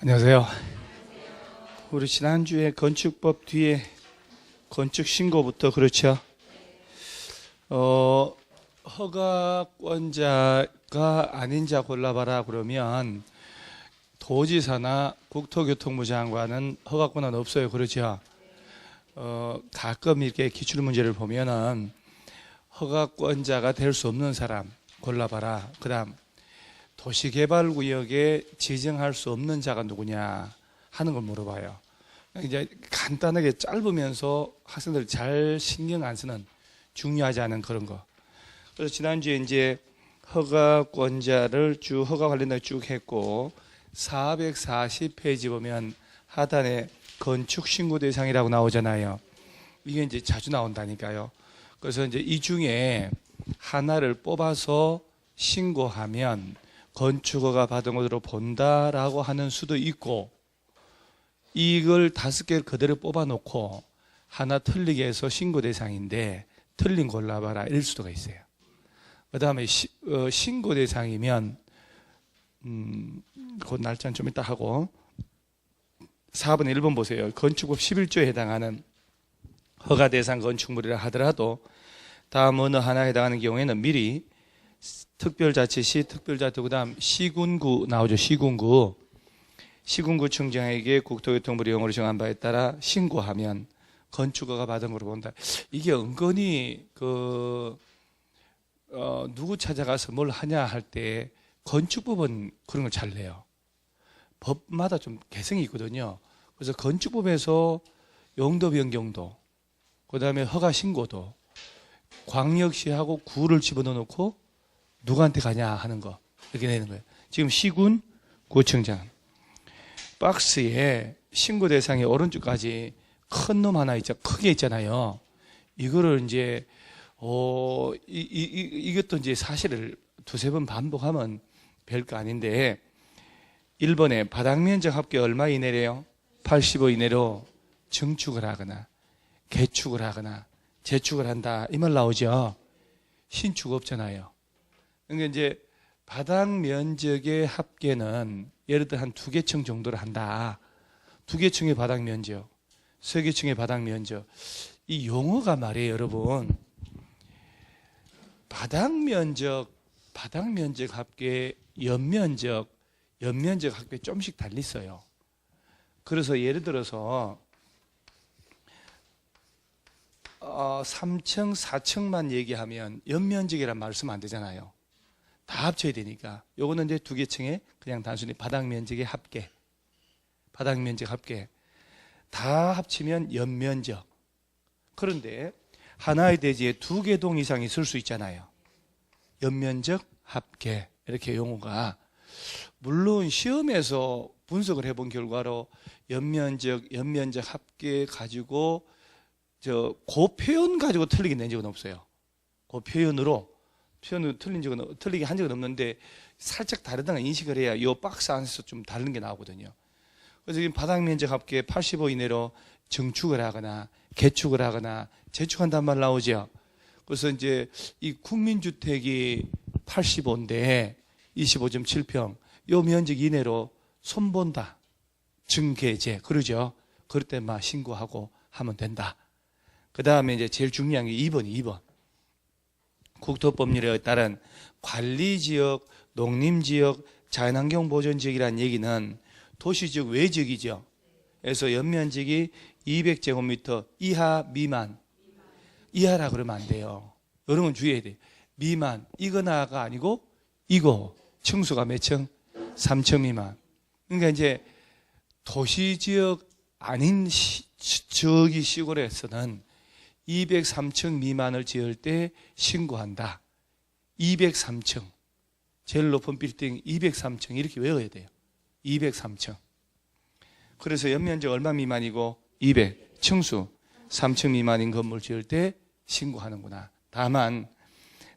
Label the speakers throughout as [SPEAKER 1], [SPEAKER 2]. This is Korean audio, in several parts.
[SPEAKER 1] 안녕하세요. 우리 지난주에 건축법 뒤에 건축 신고부터 그렇죠. 허가권자가 아닌 자 골라봐라 그러면 도지사나 국토교통부 장관은 허가권은 없어요. 그렇죠. 가끔 이렇게 기출문제를 보면은 허가권자가 될 수 없는 사람 골라봐라. 그 다음 도시개발구역에 지정할 수 없는 자가 누구냐 하는 걸 물어봐요. 이제 간단하게 짧으면서 학생들 잘 신경 안 쓰는 중요하지 않은 그런 거. 그래서 지난주에 이제 허가권자를 쭉 허가 관련된 쭉 했고 440페이지 보면 하단에 건축 신고 대상이라고 나오잖아요. 이게 이제 자주 나온다니까요. 그래서 이제 이 중에 하나를 뽑아서 신고하면 건축허가 받은 것으로 본다라고 하는 수도 있고, 이걸 5개를 그대로 뽑아놓고 하나 틀리게 해서 신고 대상인데 틀린 골라봐라 이럴 수도 있어요. 그 다음에 신고 대상이면 그 날짜는 좀 이따 하고 4번 1번 보세요. 건축법 11조에 해당하는 허가 대상 건축물이라 하더라도 다음 어느 하나에 해당하는 경우에는 미리 특별자치시, 특별자치, 그 다음 시군구 나오죠. 시군구청장에게 국토교통부 용어를 정한 바에 따라 신고하면 건축허가 받은 걸로 본다. 이게 은근히 누구 찾아가서 뭘 하냐 할 때 건축법은 그런 걸 잘 내요. 법마다 좀 개성이 있거든요. 그래서 건축법에서 용도 변경도, 그 다음에 허가 신고도 광역시하고 구를 집어넣어 놓고 누구한테 가냐 하는 거 이렇게 내는 거예요. 지금 시군 구청장 박스에 신고 대상의 오른쪽까지 큰 놈 하나 있죠. 크게 있잖아요. 이거를 이제 이것도 이제 사실을 2-3번 반복하면 별거 아닌데 1번에 바닥 면적 합계 얼마 이내래요? 85 이내로 증축을 하거나 개축을 하거나 재축을 한다 이 말 나오죠. 신축 없잖아요. 그러니까 이제 바닥 면적의 합계는 예를 들어 한 2개층 정도를 한다. 2개층의 바닥 면적, 3개층의 바닥 면적. 이 용어가 말이에요, 여러분. 바닥 면적 합계, 연면적 합계 좀씩 달리 있어요. 그래서 예를 들어서 3층, 4층만 얘기하면 연면적이란 말 쓰면 안 되잖아요. 다 합쳐야 되니까. 요거는 이제 2개층에 그냥 단순히 바닥 면적 합계. 다 합치면 연면적. 그런데 하나의 대지에 2개 동 이상 있을 수 있잖아요. 연면적 합계. 이렇게 용어가. 물론 시험에서 분석을 해본 결과로 연면적 합계 가지고 그 표현 가지고 틀리게 낸 적은 없어요. 그 표현으로 틀리게 한 적은 없는데 살짝 다르다는 인식을 해야 이 박스 안에서 좀 다른 게 나오거든요. 그래서 지금 바닥 면적 합계 85 이내로 증축을 하거나 개축을 하거나 재축한다는 말 나오죠. 그래서 이제 이 국민주택이 85인데 25.7평 요 면적 이내로 손본다. 증개재 그러죠. 그럴 때만 신고하고 하면 된다. 그 다음에 이제 제일 중요한 게 2번. 국토법률에 따른 관리지역, 농림지역, 자연환경보존지역이라는 얘기는 도시지역 외지역이죠. 그래서 연면적이 200제곱미터 이하 미만. 이하라 그러면 안 돼요. 이런 건 주의해야 돼요. 미만, 이거나가 아니고 이거. 층수가 몇 층? 3층 미만. 그러니까 이제 도시지역 아닌 저기 시골에서는 203층 미만을 지을 때 신고한다. 203층. 제일 높은 빌딩 203층 이렇게 외워야 돼요. 203층. 그래서 연면적 얼마 미만이고 200. 층수 3층 미만인 건물 지을 때 신고하는구나. 다만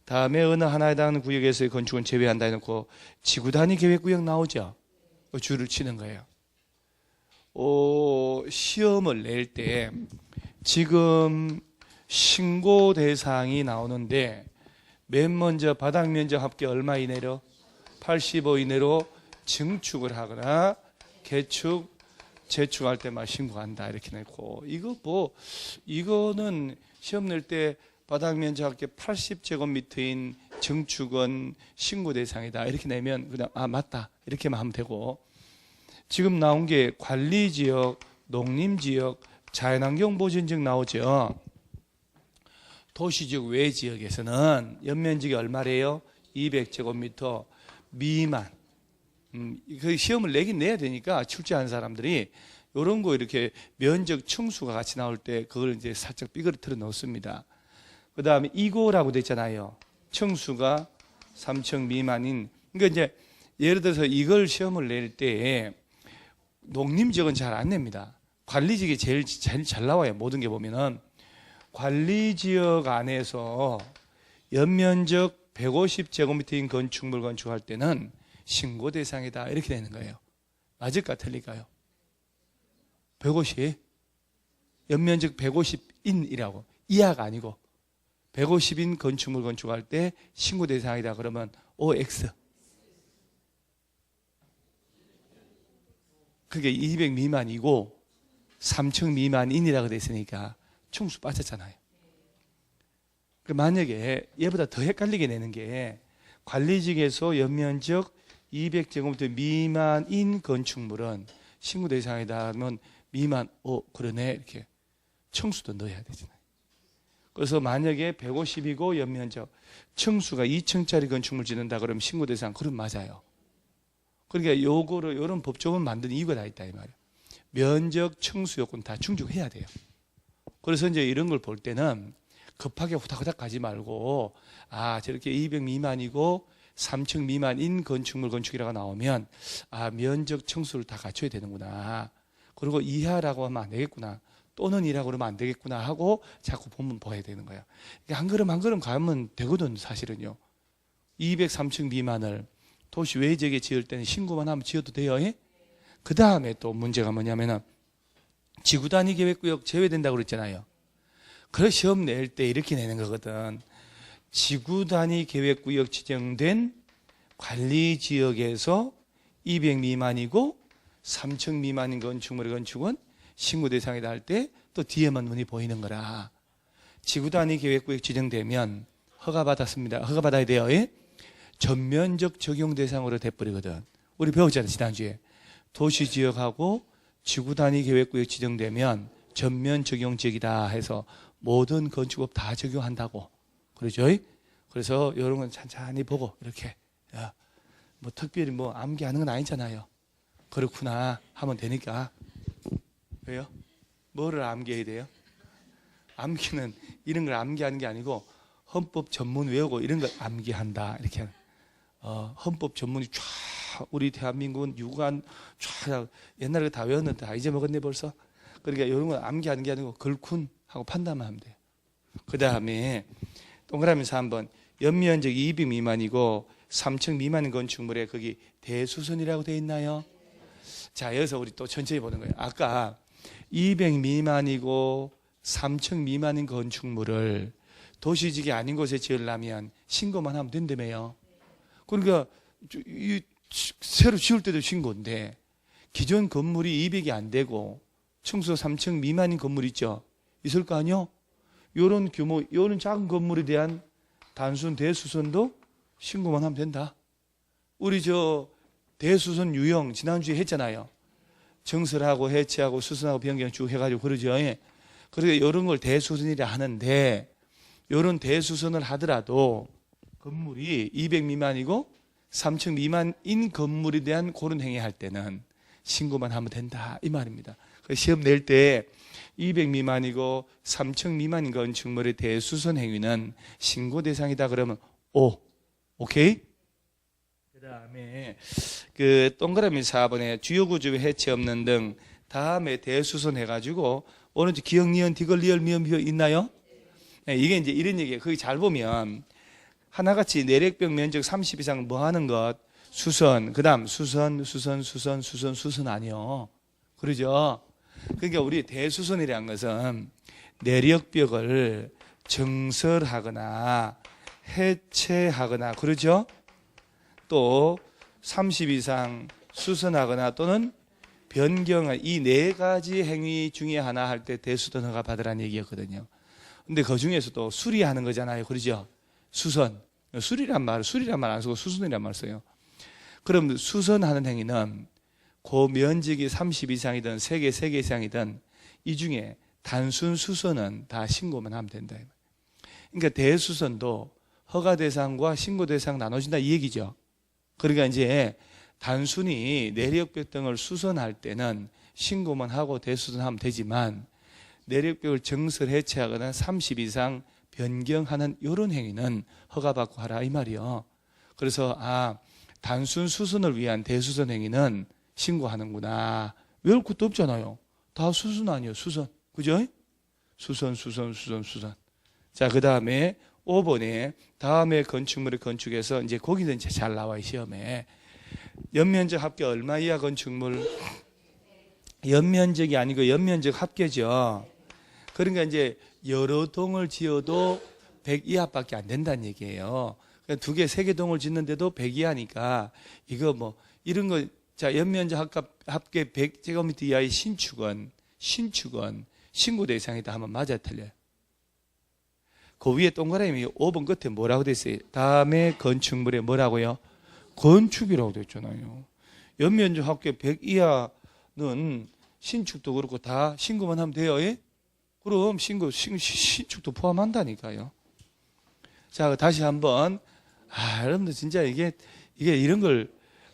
[SPEAKER 1] 다음에 어느 하나에 해당하는 구역에서의 건축은 제외한다 해놓고 지구 단위 계획구역 나오죠. 줄을 치는 거예요. 시험을 낼 때 지금 신고 대상이 나오는데 맨 먼저 바닥 면적 합계 얼마 이내로 85 이내로 증축을 하거나 개축, 재축할 때만 신고한다 이렇게 냈고, 이거는 시험 낼 때 바닥 면적 합계 80제곱미터인 증축은 신고 대상이다 이렇게 내면 그냥 맞다 이렇게만 하면 되고, 지금 나온 게 관리지역, 농림지역, 자연환경보전지역 나오죠. 도시지역 외 지역에서는 연면적이 얼마래요? 200제곱미터 미만. 그 시험을 내긴 내야 되니까 출제한 사람들이 이런 거 이렇게 면적 층수가 같이 나올 때 그걸 이제 살짝 삐그러뜨려 놓습니다. 그 다음에 이고라고 돼 있잖아요. 층수가 3층 미만인. 그러니까 이제 예를 들어서 이걸 시험을 낼 때 농림지역은 잘 안 냅니다. 관리지역이 제일 잘 나와요. 모든 게 보면은 관리지역 안에서 연면적 150제곱미터인 건축물 건축할 때는 신고 대상이다 이렇게 되는 거예요. 맞을까 틀릴까요? 150 연면적 150인이라고, 이하가 아니고 150인 건축물 건축할 때 신고 대상이다 그러면 OX. 그게 200 미만이고 3층 미만인이라고 돼 있으니까 층수 빠졌잖아요. 만약에 얘보다 더 헷갈리게 내는 게 관리지역에서 연면적 200제곱미터 미만인 건축물은 신고 대상이다 하면 미만, 그러네 이렇게 층수도 넣어야 되잖아요. 그래서 만약에 150이고 연면적 층수가 2층짜리 건축물 짓는다 그러면 신고 대상, 그럼 맞아요. 그러니까 요거를 이런 법조문 만든 이유가 다 있다 이 말이에요. 면적, 층수 요건 다 충족해야 돼요. 그래서 이제 이런 걸 볼 때는 급하게 후닥후닥 가지 말고, 저렇게 200 미만이고 3층 미만인 건축물 건축이라고 나오면 면적, 층수를 다 갖춰야 되는구나. 그리고 이하라고 하면 안 되겠구나. 또는 이라고 그러면 안 되겠구나 하고 자꾸 본문 봐야 되는 거예요. 한 걸음 한 걸음 가면 되거든 사실은요. 203층 미만을 도시 외 지역에 지을 때는 신고만 하면 지어도 돼요. 그 다음에 또 문제가 뭐냐면은 지구단위 계획구역 제외된다고 그랬잖아요. 그래서 시험 낼 때 이렇게 내는 거거든. 지구단위 계획구역 지정된 관리지역에서 200 미만이고 3층 미만인 건축물의 건축은 신고 대상이다 할 때 또 뒤에만 눈이 보이는 거라. 지구단위 계획구역 지정되면 허가받았습니다. 허가받아야 돼요. 전면적 적용 대상으로 돼버리거든. 우리 배웠잖아요 지난주에. 도시지역하고 지구단위 계획구역 지정되면 전면 적용 지역이다 해서 모든 건축업 다 적용한다고 그러죠. 그래서 이런 건 찬찬히 보고 이렇게 뭐 특별히 뭐 암기하는 건 아니잖아요. 그렇구나 하면 되니까. 왜요? 뭐를 암기해야 돼요? 암기는 이런 걸 암기하는 게 아니고 헌법 전문 외우고 이런 걸 암기한다 이렇게. 헌법 전문이 쫙 우리 대한민국은 유관 쫙 옛날에 다 외웠는데 다 잊어먹었네 벌써. 그러니까 이런 건 암기하는 게 아니고 걸쿤 하고 판단만 하면 돼요. 그 다음에 동그라미에서 한번 연면적 200 미만이고 3층 미만인 건축물에 거기 대수선이라고 되어 있나요? 자, 여기서 우리 또 천천히 보는 거예요. 아까 200 미만이고 3층 미만인 건축물을 도시지역이 아닌 곳에 지으려면 신고만 하면 된다며요. 그러니까 새로 지을 때도 신고인데 기존 건물이 200이 안 되고 층수 3층 미만인 건물 있죠? 있을 거 아니요? 요런 규모, 요런 작은 건물에 대한 단순 대수선도 신고만 하면 된다. 우리 대수선 유형 지난주에 했잖아요. 증설하고 해체하고 수선하고 변경 쭉 해가지고 그러죠. 그러니까 이런 걸 대수선이라 하는데 이런 대수선을 하더라도 건물이 200 미만이고 3층 미만인 건물에 대한 그런 행위 할 때는 신고만 하면 된다 이 말입니다. 시험 낼 때 200 미만이고 3층 미만인 건축물의 대수선 행위는 신고 대상이다 그러면 오케이? 그 다음에 그 동그라미 4번에 주요 구조 해체 없는 등 다음에 대수선 해가지고 오른쪽 기역, 니은, 디귿, 리을, 미음, 비어 있나요? 네, 이게 이제 이런 얘기예요. 거기 잘 보면 하나같이 내력벽 면적 30 이상 뭐 하는 것? 수선. 그 다음 수선 아니요. 그러죠? 그러니까 우리 대수선이라는 것은 내력벽을 증설하거나 해체하거나 그러죠? 또 30 이상 수선하거나 또는 변경, 이 네 가지 행위 중에 하나 할 때 대수선 허가 받으라는 얘기였거든요. 근데 그 중에서도 수리하는 거잖아요. 그러죠? 수선. 수리란 말 안 쓰고 수선이란 말 써요. 그럼 수선하는 행위는 그 면적이 30 이상이든 3개 이상이든 이 중에 단순 수선은 다 신고만 하면 된다. 그러니까 대수선도 허가 대상과 신고 대상 나눠진다 이 얘기죠. 그러니까 이제 단순히 내력벽 등을 수선할 때는 신고만 하고 대수선하면 되지만 내력벽을 정설 해체하거나 30 이상 변경하는 이런 행위는 허가받고 하라 이 말이요. 그래서 단순 수선을 위한 대수선 행위는 신고하는구나. 외울 것도 없잖아요. 다 수선 아니에요. 수선. 그죠? 수선. 자, 그 다음에 5번에 다음에 건축물의 건축에서 이제 거기는 이제 잘 나와요. 시험에. 연면적 합계 얼마 이하 건축물? 연면적이 아니고 연면적 합계죠. 그러니까 이제 여러 동을 지어도 100 이하밖에 안 된다는 얘기예요. 그러니까 2개, 3개 동을 짓는데도 100 이하니까 이거 뭐 이런 거, 자, 연면적 합계 100제곱미터 이하의 신축은 신고 대상이다 하면 맞아 틀려요. 그 위에 동그라미 5번 끝에 뭐라고 됐어요? 다음에 건축물에 뭐라고요? 건축이라고 됐잖아요. 연면적 합계 100 이하는 신축도 그렇고 다 신고만 하면 돼요. 예? 그럼 신축도 포함한다니까요. 자, 다시 한번. 여러분들 진짜 이게 이런 걸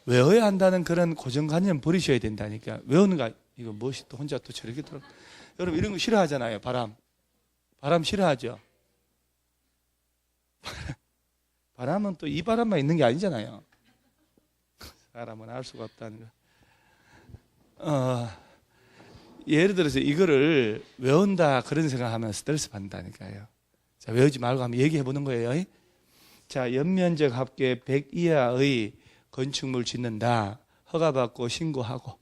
[SPEAKER 1] 외워야 한다는 그런 고정관념 버리셔야 된다니까. 외우는 거, 이거 무엇이 또 혼자 또 저렇게 들어. 여러분 이런 거 싫어하잖아요. 바람 싫어하죠? 바람은 또 이 바람만 있는 게 아니잖아요. 사람은 알 수가 없다는 거. 예를 들어서 이거를 외운다 그런 생각하면 스트레스 받는다니까요. 자, 외우지 말고 한번 얘기해 보는 거예요. 자, 연면적 합계 100 이하의 건축물 짓는다. 허가받고 신고하고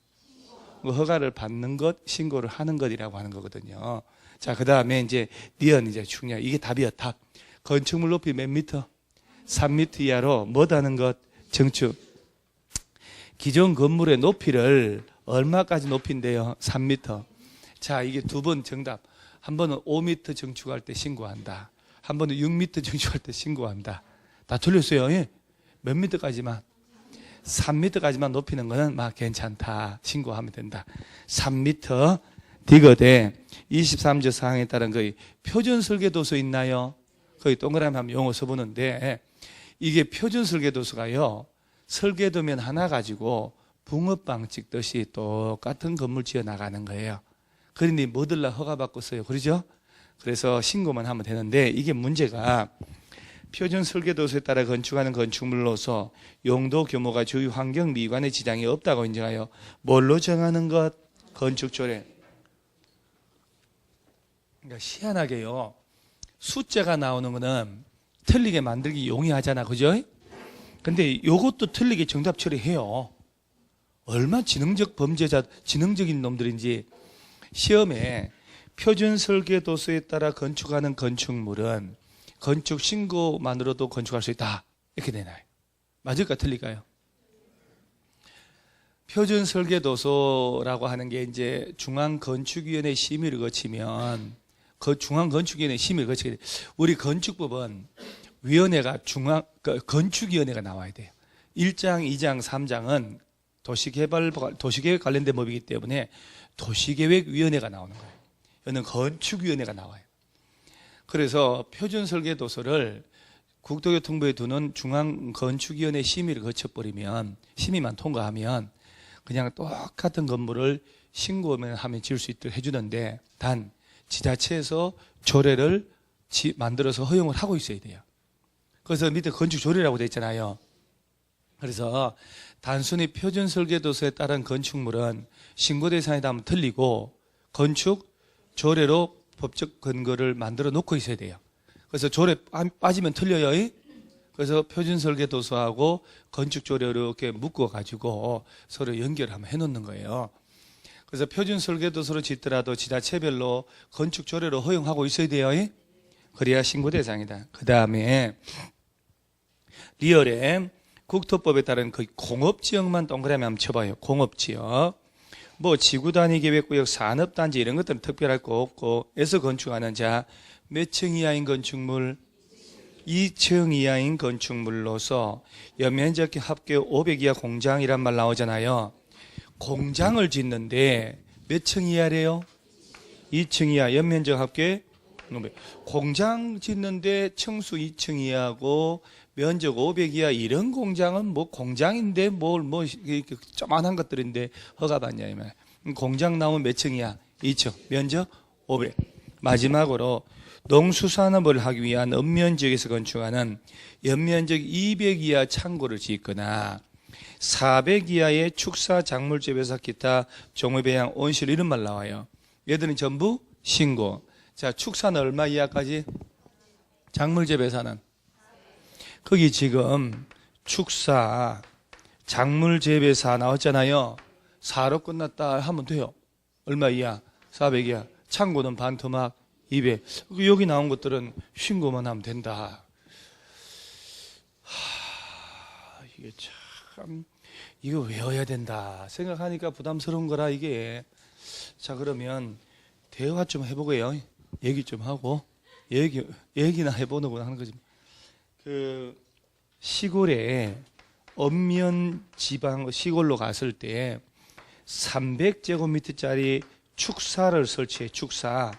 [SPEAKER 1] 그 허가를 받는 것, 신고를 하는 것이라고 하는 거거든요. 자, 그 다음에 이제 니은 이제 중요한 이게 답이야. 답. 건축물 높이 몇 미터? 3미터 이하로 뭐다는 것? 정축. 기존 건물의 높이를 얼마까지 높인데요? 3미터. 자, 이게 두 번 정답. 한 번은 5미터 정축할 때 신고한다. 한 번은 6미터 정축할 때 신고한다. 다 틀렸어요. 예? 몇 미터까지만? 3미터까지만 높이는 거는 막 괜찮다. 신고하면 된다. 3미터 디귿에 23조 사항에 따른 거의 표준 설계도서 있나요? 거의 동그라미 하면 용어 써보는데 이게 표준 설계도서가요. 설계도면 하나 가지고 붕어빵 찍듯이 똑같은 건물 지어 나가는 거예요. 그러니 뭐들라 허가받고 써요. 그러죠? 그래서 신고만 하면 되는데 이게 문제가 표준 설계도서에 따라 건축하는 건축물로서 용도 규모가 주위 환경 미관에 지장이 없다고 인정하여 뭘로 정하는 것? 건축조례. 그러니까 희한하게요. 숫자가 나오는 거는 틀리게 만들기 용이하잖아. 그죠? 근데 이것도 틀리게 정답 처리해요. 얼마나 지능적인 놈들인지. 시험에 표준 설계도서에 따라 건축하는 건축물은 건축 신고만으로도 건축할 수 있다. 이렇게 되나요? 맞을까 틀릴까요? 표준 설계도서라고 하는 게 이제 중앙건축위원회 심의를 거치면 중앙건축위원회 심의를 거치게 돼요. 우리 건축법은 위원회가 건축위원회가 나와야 돼요. 1장, 2장, 3장은 도시계획 관련된 법이기 때문에 도시계획위원회가 나오는 거예요. 여기는 건축위원회가 나와요. 그래서 표준설계도서를 국토교통부에 두는 중앙건축위원회 심의를 거쳐버리면 심의만 통과하면 그냥 똑같은 건물을 신고만 하면 지을 수 있도록 해주는데 단 지자체에서 조례를 만들어서 허용을 하고 있어야 돼요. 그래서 밑에 건축조례라고 되어 있잖아요. 그래서 단순히 표준설계도서에 따른 건축물은 신고 대상이다 하면 틀리고 건축 조례로 법적 근거를 만들어 놓고 있어야 돼요. 그래서 조례 빠지면 틀려요. 그래서 표준설계도서하고 건축조례로 이렇게 묶어가지고 서로 연결을 한번 해놓는 거예요. 그래서 표준설계도서로 짓더라도 지자체별로 건축조례로 허용하고 있어야 돼요. 그래야 신고 대상이다. 그 다음에 리얼에 국토법에 따른 그 공업지역만 동그라미 한번 쳐봐요. 공업지역. 뭐 지구단위계획구역 산업단지 이런 것들은 특별할 거 없고 에서 건축하는 자 몇 층 이하인 건축물 2층 이하인 건축물로서 연면적 합계 500 이하 공장이란 말 나오잖아요. 공장을 짓는데 몇 층 이하래요? 2층 이하 연면적 합계 공장 짓는데 층수 2층 이하고 면적 500 이하 이런 공장은 뭐 공장인데 뭐 조그만한 것들인데 허가 받냐 이 말. 공장 나오면 몇 층 이하? 2층. 면적 500. 마지막으로 농수산업을 하기 위한 읍면지역에서 건축하는 연면적 200 이하 창고를 짓거나 400 이하의 축사 작물 재배사 기타 종업배양 온실 이런 말 나와요. 얘들은 전부 신고. 자, 축사는 얼마 이하까지? 작물 재배사는 거기 지금 축사 작물 재배사 나왔잖아요. 4로 끝났다 하면 돼요. 얼마 이하? 400 이하. 창고는 반토막 200. 여기 나온 것들은 신고만 하면 된다. 이게 참 이거 외워야 된다 생각하니까 부담스러운 거라 이게. 자, 그러면 대화 좀 해보고요. 얘기 좀 하고 얘기나 해보는 하는 거지. 그 시골에 읍면 지방 시골로 갔을 때 300제곱미터짜리 축사를 설치해. 축사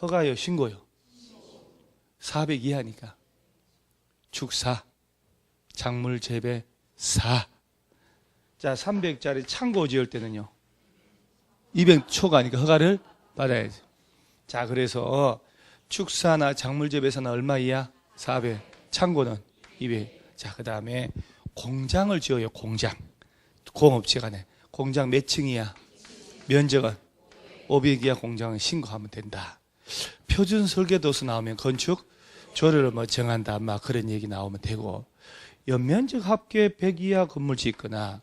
[SPEAKER 1] 허가요 신고요? 400 이하니까 축사 작물 재배 사. 자, 300짜리 창고 지을 때는요 200 초과니까 허가를 받아야지. 자, 그래서 축사나 작물 재배사는 얼마 이하? 400. 창고는 200. 자, 그 다음에 공장을 지어요. 공장. 공업체 간에. 공장 몇 층 이하? 면적은 500 이하 공장을 신고하면 된다. 표준 설계도서 나오면 건축 조례를 뭐 정한다. 막 그런 얘기 나오면 되고. 연면적 합계 100 이하 건물 짓거나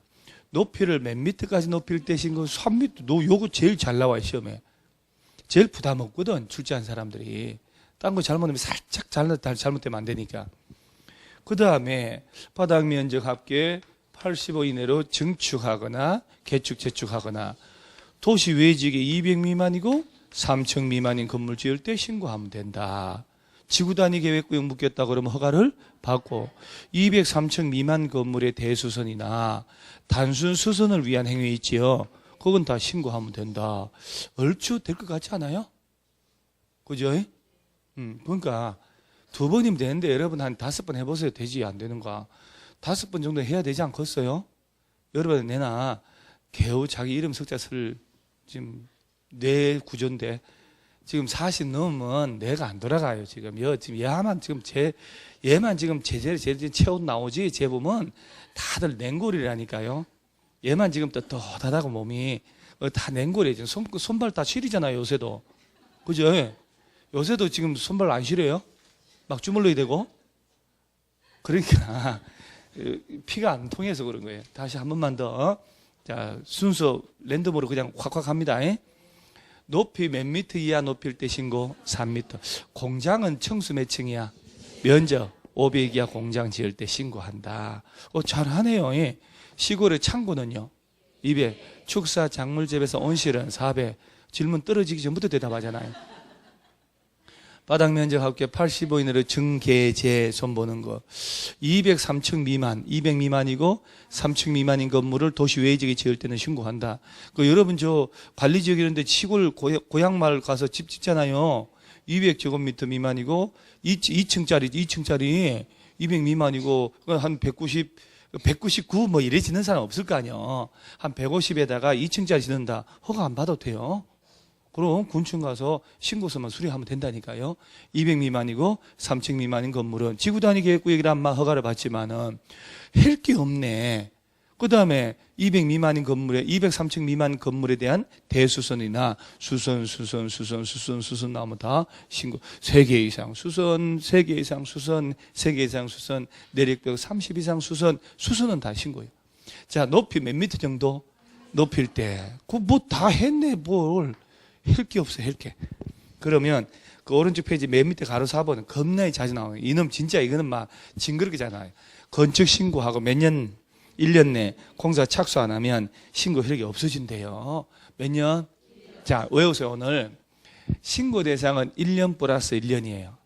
[SPEAKER 1] 높이를 몇 미터까지 높일 때 신고 3미터. 요거 제일 잘 나와요, 시험에. 제일 부담 없거든, 출제한 사람들이. 딴 거 잘못하면 살짝 잘못되면 안 되니까. 그 다음에 바닥 면적 합계 85 이내로 증축하거나 개축, 재축하거나 도시 외지역에 200 미만이고 3층 미만인 건물 지을 때 신고하면 된다. 지구단위 계획구역 묶였다 그러면 허가를 받고 203층 미만 건물의 대수선이나 단순 수선을 위한 행위 있지요. 그건 다 신고하면 된다. 얼추 될 것 같지 않아요? 그죠? 그러니까 2번이면 되는데 여러분 한 5번 해보세요. 되지 안 되는가? 5번 정도 해야 되지 않겠어요? 여러분 내나 겨우 자기 이름 석자 쓸 지금 뇌 구조인데 지금 40 넘으면 뇌가 안 돌아가요. 지금 얘만 지금 제대로 채워 나오지. 제 보면 다들 냉골이라니까요. 얘만 지금 떳떳하다고 몸이 다 냉골이에요. 지금 손발 다 시리잖아요. 요새도. 그죠? 요새도 지금 손발 안 시려요? 막 주물러야 되고. 그러니까 피가 안 통해서 그런 거예요. 다시 한 번만 더. 자, 순서 랜덤으로 그냥 확확 합니다. 높이 몇 미터 이하 높일 때 신고 3미터. 공장은 층수 몇 층이야? 면적 500 이하 공장 지을 때 신고한다. 잘하네요. 시골의 창고는요 200. 축사 작물 재배사 온실은 400. 질문 떨어지기 전부터 대답하잖아요. 바닥 면적 합계 85 이내로 증개재 손보는 거. 203층 미만, 200 미만이고 3층 미만인 건물을 도시 외지역에 지을 때는 신고한다. 여러분 저 관리지역 이런데 시골 고향마을 가서 집 짓잖아요. 200제곱미터 미만이고 2층짜리 200 미만이고 한 199 뭐 이래 짓는 사람 없을 거 아니에요. 한 150에다가 2층짜리 짓는다. 허가 안 받아도 돼요. 그럼 군청 가서 신고서만 수리하면 된다니까요. 200 미만이고 3층 미만인 건물은 지구단위 계획구역이란 말 허가를 받지만은 할 게 없네. 그 다음에 200 미만인 건물에 203층 미만 건물에 대한 대수선이나 수선 나오면 다 신고. 3개 이상 수선, 3개 이상 수선, 3개 이상 수선, 내력벽 30 이상 수선은 다 신고예요. 자, 높이 몇 미터 정도 높일 때, 뭐 다 했네 뭘. 할 게 없어, 할 게. 그러면 그 오른쪽 페이지 맨 밑에 가로 4번은 겁나게 자주 나와요. 이놈 진짜 이거는 막 징그럽게잖아요. 건축 신고하고 몇 년, 1년 내 공사 착수 안 하면 신고 혈액이 없어진대요. 몇 년? 자, 외우세요. 오늘 신고 대상은 1년 플러스 1년이에요.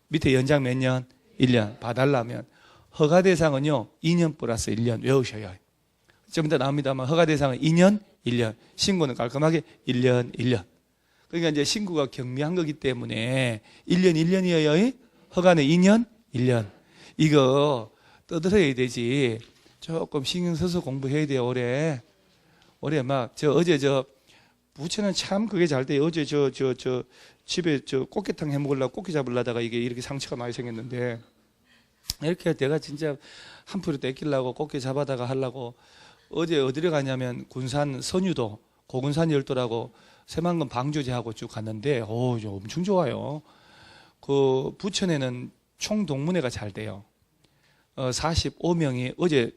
[SPEAKER 1] 밑에 연장 몇 년? 1년. 봐달라면 허가 대상은요 2년 플러스 1년 외우셔요. 좀 이따 나옵니다만 허가 대상은 2년, 1년. 신고는 깔끔하게 1년, 1년. 그러니까 이제 신고가 경미한 거기 때문에 1년, 1년이에요. 허가는 2년, 1년. 이거 떠들어야 되지. 조금 신경 써서 공부해야 돼요. 올해 막 어제 부처는 참 그게 잘 돼요. 어제 집에 꽃게탕 해 먹으려고 꽃게 잡으려다가 이게 이렇게 상처가 많이 생겼는데, 이렇게 내가 진짜 한 풀이 떼끼려고 꽃게 잡아다가 하려고 어제 어디로 가냐면 군산 선유도 고군산 열도라고 새만금 방조제하고 쭉 갔는데 엄청 좋아요. 그 부천에는 총동문회가 잘 돼요. 45명이 어제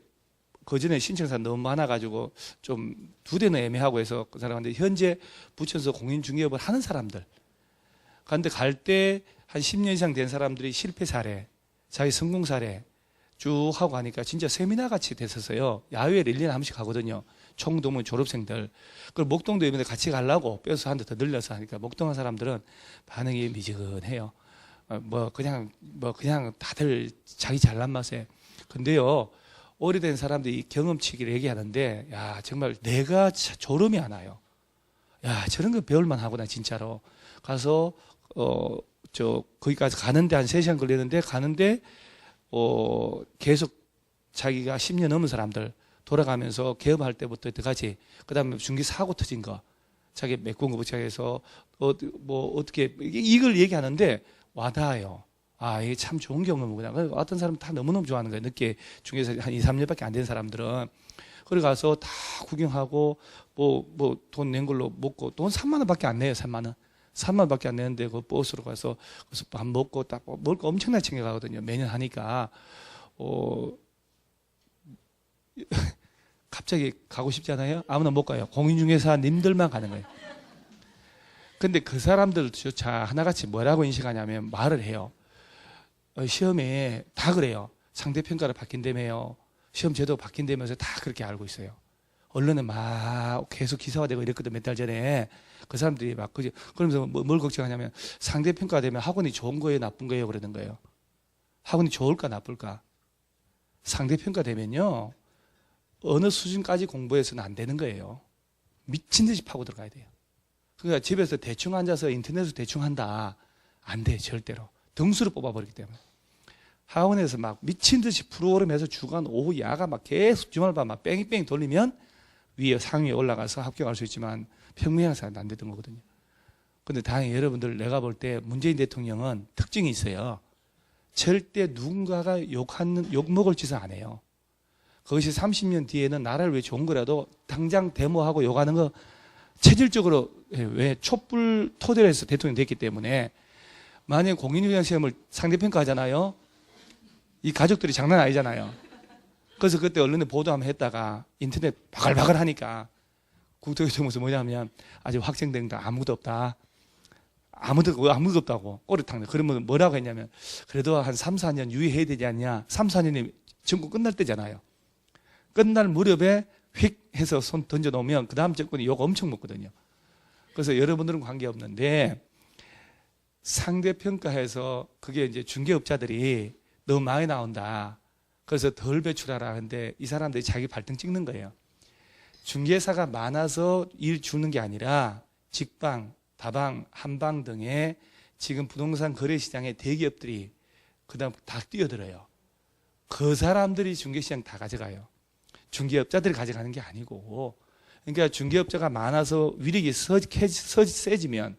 [SPEAKER 1] 그전에 신청사 너무 많아가지고 좀 두 대는 애매하고 해서 그 사람한테 현재 부천에서 공인중개업을 하는 사람들. 그런데 갈 때 한 10년 이상 된 사람들이 실패 사례, 자기 성공 사례 쭉 하고 가니까 진짜 세미나 같이 됐었어요. 야외를 1년에 한 번씩 가거든요. 총동문 졸업생들. 그걸 목동도 이번에 같이 가려고 빼서 한 대 더 늘려서 하니까 목동한 사람들은 반응이 미지근해요. 그냥 다들 자기 잘난 맛에. 근데요, 오래된 사람들이 경험치기를 얘기하는데, 야, 정말 내가 졸음이 안 와요. 야, 저런 거 배울만 하구나, 진짜로. 가서, 거기까지 가는데 한 3시간 걸리는데, 계속 자기가 10년 넘은 사람들 돌아가면서 개업할 때부터 여태까지, 그 다음에 중기 사고 터진 거, 자기 메꾼 거 부착해서, 어떻게, 이걸 얘기하는데 와닿아요. 아, 이게 참 좋은 경험이구나. 어떤 사람은 다 너무너무 좋아하는 거예요. 늦게 중에서 한 2, 3년밖에 안 된 사람들은. 그래 가서 다 구경하고, 돈 낸 걸로 먹고, 돈 3만 원밖에 안 내요, 3만 원. 3만 원밖에 안 내는데, 그 버스로 가서, 그래서 밥 먹고, 딱 먹을 거 엄청나게 챙겨가거든요. 매년 하니까. 갑자기 가고 싶지 않아요? 아무나 못 가요. 공인중개사님들만 가는 거예요. 근데 그 사람들조차 하나같이 뭐라고 인식하냐면 말을 해요. 시험에 다 그래요. 상대평가를 바뀐다며요. 시험 제도가 바뀐다면서 다 그렇게 알고 있어요. 언론에 막 계속 기사화되고 이랬거든, 몇 달 전에. 그 사람들이 막, 그러면서 뭘 걱정하냐면 상대평가 되면 학원이 좋은 거예요, 나쁜 거예요? 그러는 거예요. 학원이 좋을까, 나쁠까? 상대평가 되면요, 어느 수준까지 공부해서는 안 되는 거예요. 미친 듯이 파고 들어가야 돼요. 그러니까 집에서 대충 앉아서 인터넷으로 대충 한다. 안 돼, 절대로. 등수를 뽑아버리기 때문에. 학원에서 막 미친 듯이 프로그램에서 주간 오후 야간 막 계속 주말밤 막 뺑뺑 돌리면 위에 상위에 올라가서 합격할 수 있지만 평명학사는 안 되던 거거든요. 근데 다행히 여러분들, 내가 볼 때 문재인 대통령은 특징이 있어요. 절대 누군가가 욕먹을 짓을 안 해요. 그것이 30년 뒤에는 나라를 위해 좋은 거라도 당장 데모하고 욕하는 거 체질적으로, 왜 촛불 토대로 해서 대통령이 됐기 때문에. 만약에 공인중개사 시험을 상대평가 하잖아요. 이 가족들이 장난 아니잖아요. 그래서 그때 언론에 보도 한번 했다가 인터넷 바글바글 하니까 국토교통부에서 뭐냐면 아직 확정된 거 아무도 없다. 아무도 없다고 꼬리탕. 그러면 뭐라고 했냐면 그래도 한 3, 4년 유예해야 되지 않냐. 3, 4년이 정권 끝날 때잖아요. 끝날 무렵에 휙 해서 손 던져놓으면 그 다음 정권이 욕 엄청 먹거든요. 그래서 여러분들은 관계없는데 상대평가해서 그게 이제 중개업자들이 너무 많이 나온다. 그래서 덜 배출하라 하는데 이 사람들이 자기 발등 찍는 거예요. 중개사가 많아서 일 주는 게 아니라 직방, 다방, 한방 등의 지금 부동산 거래시장의 대기업들이 그다음 다 뛰어들어요. 그 사람들이 중개시장 다 가져가요. 중개업자들이 가져가는 게 아니고. 그러니까 중개업자가 많아서 위력이 세지면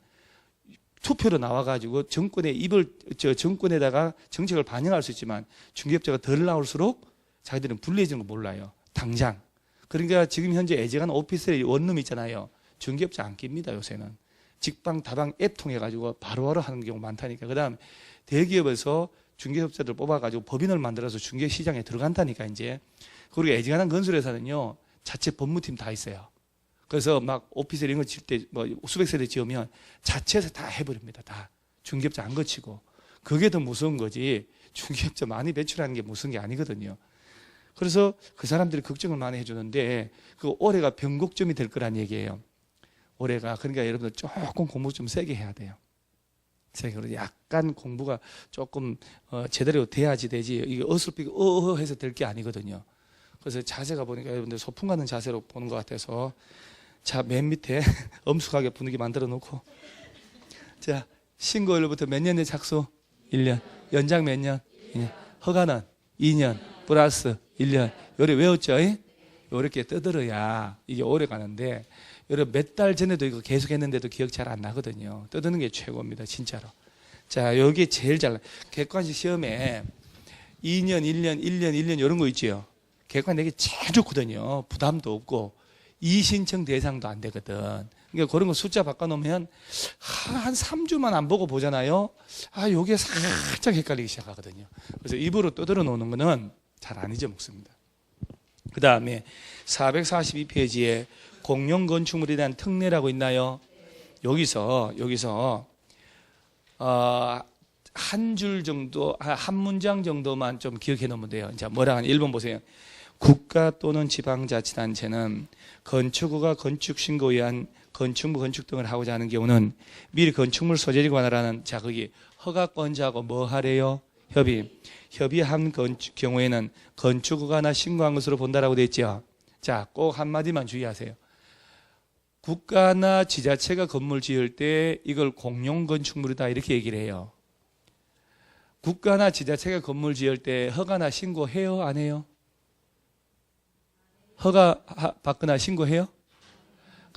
[SPEAKER 1] 투표로 나와가지고 정권에다가 정책을 반영할 수 있지만 중개업자가 덜 나올수록 자기들은 불리해지는 거 몰라요. 당장. 그러니까 지금 현재 애정한 오피스텔 원룸 있잖아요. 중개업자 안 낍니다, 요새는. 직방, 다방 앱 통해가지고 바로바로 하는 경우 많다니까. 그 다음 대기업에서 중개업자들 뽑아가지고 법인을 만들어서 중개시장에 들어간다니까, 이제. 그리고 애정한 건설회사는요, 자체 법무팀 다 있어요. 그래서 막 오피스 이런 거 칠 때 수백 세대 지으면 자체에서 다 해버립니다. 다. 중개업자 안 거치고. 그게 더 무서운 거지. 중개업자 많이 배출하는 게 무서운 게 아니거든요. 그래서 그 사람들이 걱정을 많이 해주는데 그 올해가 변곡점이 될 거란 얘기예요. 올해가. 그러니까 여러분들 조금 공부 좀 세게 해야 돼요. 세게. 약간 공부가 조금 제대로 돼야지 되지. 이게 어설프게 해서 될 게 아니거든요. 그래서 자세가 보니까 여러분들 소풍 가는 자세로 보는 것 같아서, 자, 맨 밑에 엄숙하게 분위기 만들어 놓고, 자, 신고일로부터 몇 년의 착수? 1년. 연장 몇 년? 2년. 허가는 2년 플러스 1년. 요래 외웠죠? 요렇게 떠들어야 이게 오래 가는데, 여러분 몇 달 전에도 이거 계속 했는데도 기억 잘 안 나거든요. 떠드는 게 최고입니다, 진짜로. 자, 여기 제일 잘, 객관식 시험에 2년, 1년, 1년, 1년 이런 거 있지요. 객관 내기 제일 좋거든요. 부담도 없고 이신청 대상도 안 되거든. 그러니까 그런 거 숫자 바꿔놓으면 한 3주만 안 보고 보잖아요. 요게 살짝 헷갈리기 시작하거든요. 그래서 입으로 떠들어 놓는 거는 잘 안 잊어먹습니다. 그 다음에 442페이지에 공용 건축물에 대한 특례라고 있나요? 여기서 한 줄 정도, 한 문장 정도만 좀 기억해 놓으면 돼요. 자, 뭐라 하냐? 1번 보세요. 국가 또는 지방자치단체는 건축허가 건축신고에 의한 건축물 건축 등을 하고자 하는 경우는 미리 건축물 소재에 관하라는, 자, 거기 허가권자하고 뭐 하래요? 협의한 경우에는 건축허가나 신고한 것으로 본다라고 되어 있죠. 자, 꼭 한마디만 주의하세요. 국가나 지자체가 건물 지을 때 이걸 공용 건축물이다 이렇게 얘기를 해요. 국가나 지자체가 건물 지을 때 허가나 신고해요? 안 해요? 허가 받거나 신고해요?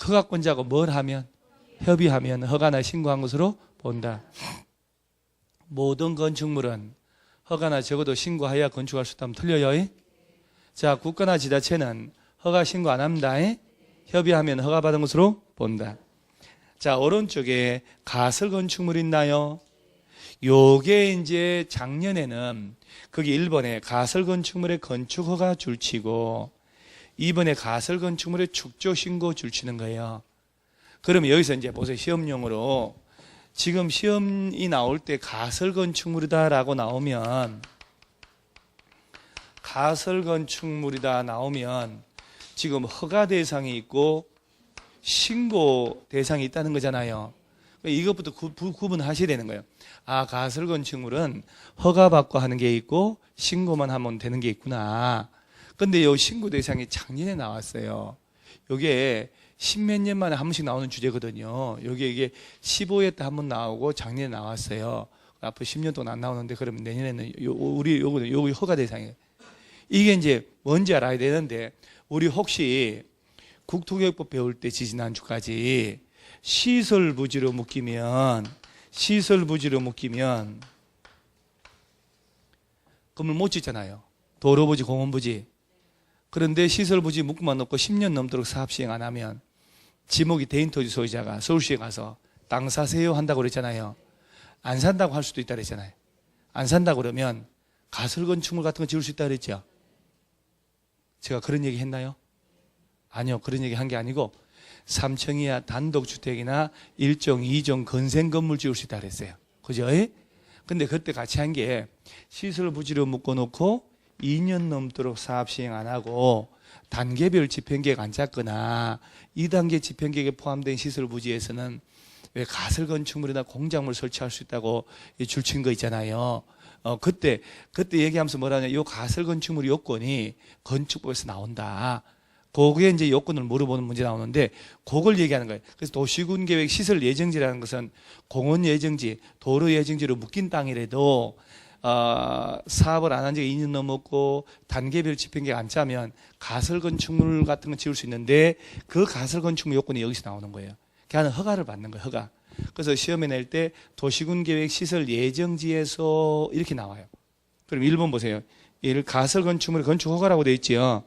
[SPEAKER 1] 허가권자하고 뭘 하면? 협의하면 허가나 신고한 것으로 본다. 모든 건축물은 허가나 적어도 신고해야 건축할 수 있다면 틀려요? 자, 국가나 지자체는 허가 신고 안 합니다. 협의하면 허가받은 것으로 본다. 자, 오른쪽에 가설 건축물 있나요? 요게 이제 작년에는 거기 1번에 가설 건축물의 건축 허가 줄치고 2번에 가설 건축물의 축조 신고 줄치는 거예요. 그러면 여기서 이제 보세요. 시험용으로 지금 시험이 나올 때 가설 건축물이다라고 나오면, 가설 건축물이다 나오면 지금 허가 대상이 있고 신고 대상이 있다는 거잖아요. 이것부터 구분하셔야 되는 거예요. 가설 건축물은 허가받고 하는 게 있고 신고만 하면 되는 게 있구나. 근데 이 신고 대상이 작년에 나왔어요. 이게 십몇 년 만에 한 번씩 나오는 주제거든요. 이게 15회 때 한 번 나오고 작년에 나왔어요. 앞으로 10년 동안 안 나오는데, 그러면 내년에는 요거 허가 대상이에요. 이게 이제 뭔지 알아야 되는데, 우리 혹시 국토교육법 배울 때 지지난주까지 시설 부지로 묶이면 건물 못 짓잖아요. 도로 부지, 공원 부지. 그런데 시설 부지 묶고만 놓고 10년 넘도록 사업 시행 안 하면 지목이 대인 토지 소유자가 서울시에 가서 땅 사세요 한다고 그랬잖아요. 안 산다고 할 수도 있다 그랬잖아요. 안 산다고 그러면 가설 건축물 같은 거 지을 수 있다 그랬죠. 제가 그런 얘기 했나요? 아니요. 그런 얘기 한 게 아니고 3층 이하 단독주택이나 1종, 2종 건생 건물 지을 수 있다 그랬어요. 그죠? 근데 그때 같이 한 게 시설 부지로 묶어놓고 2년 넘도록 사업 시행 안 하고 단계별 집행계획 안 짰거나 2단계 집행계획에 포함된 시설 부지에서는 왜 가설 건축물이나 공작물 설치할 수 있다고 줄친 거 있잖아요. 그때 얘기하면서 뭐라냐, 이 가설 건축물 요건이 건축법에서 나온다. 거기에 이제 요건을 물어보는 문제 나오는데 그걸 얘기하는 거예요. 그래서 도시군계획 시설 예정지라는 것은 공원 예정지, 도로 예정지로 묶인 땅이라도 사업을 안 한 지가 2년 넘었고 단계별 집행계획 안 짜면 가설 건축물 같은 거 지을 수 있는데 그 가설 건축물 요건이 여기서 나오는 거예요. 걔는 허가를 받는 거예요. 허가. 그래서 시험에 낼 때 도시군계획 시설 예정지에서 이렇게 나와요. 그럼 1번 보세요. 얘를 가설 건축물 건축 허가라고 되어 있지요.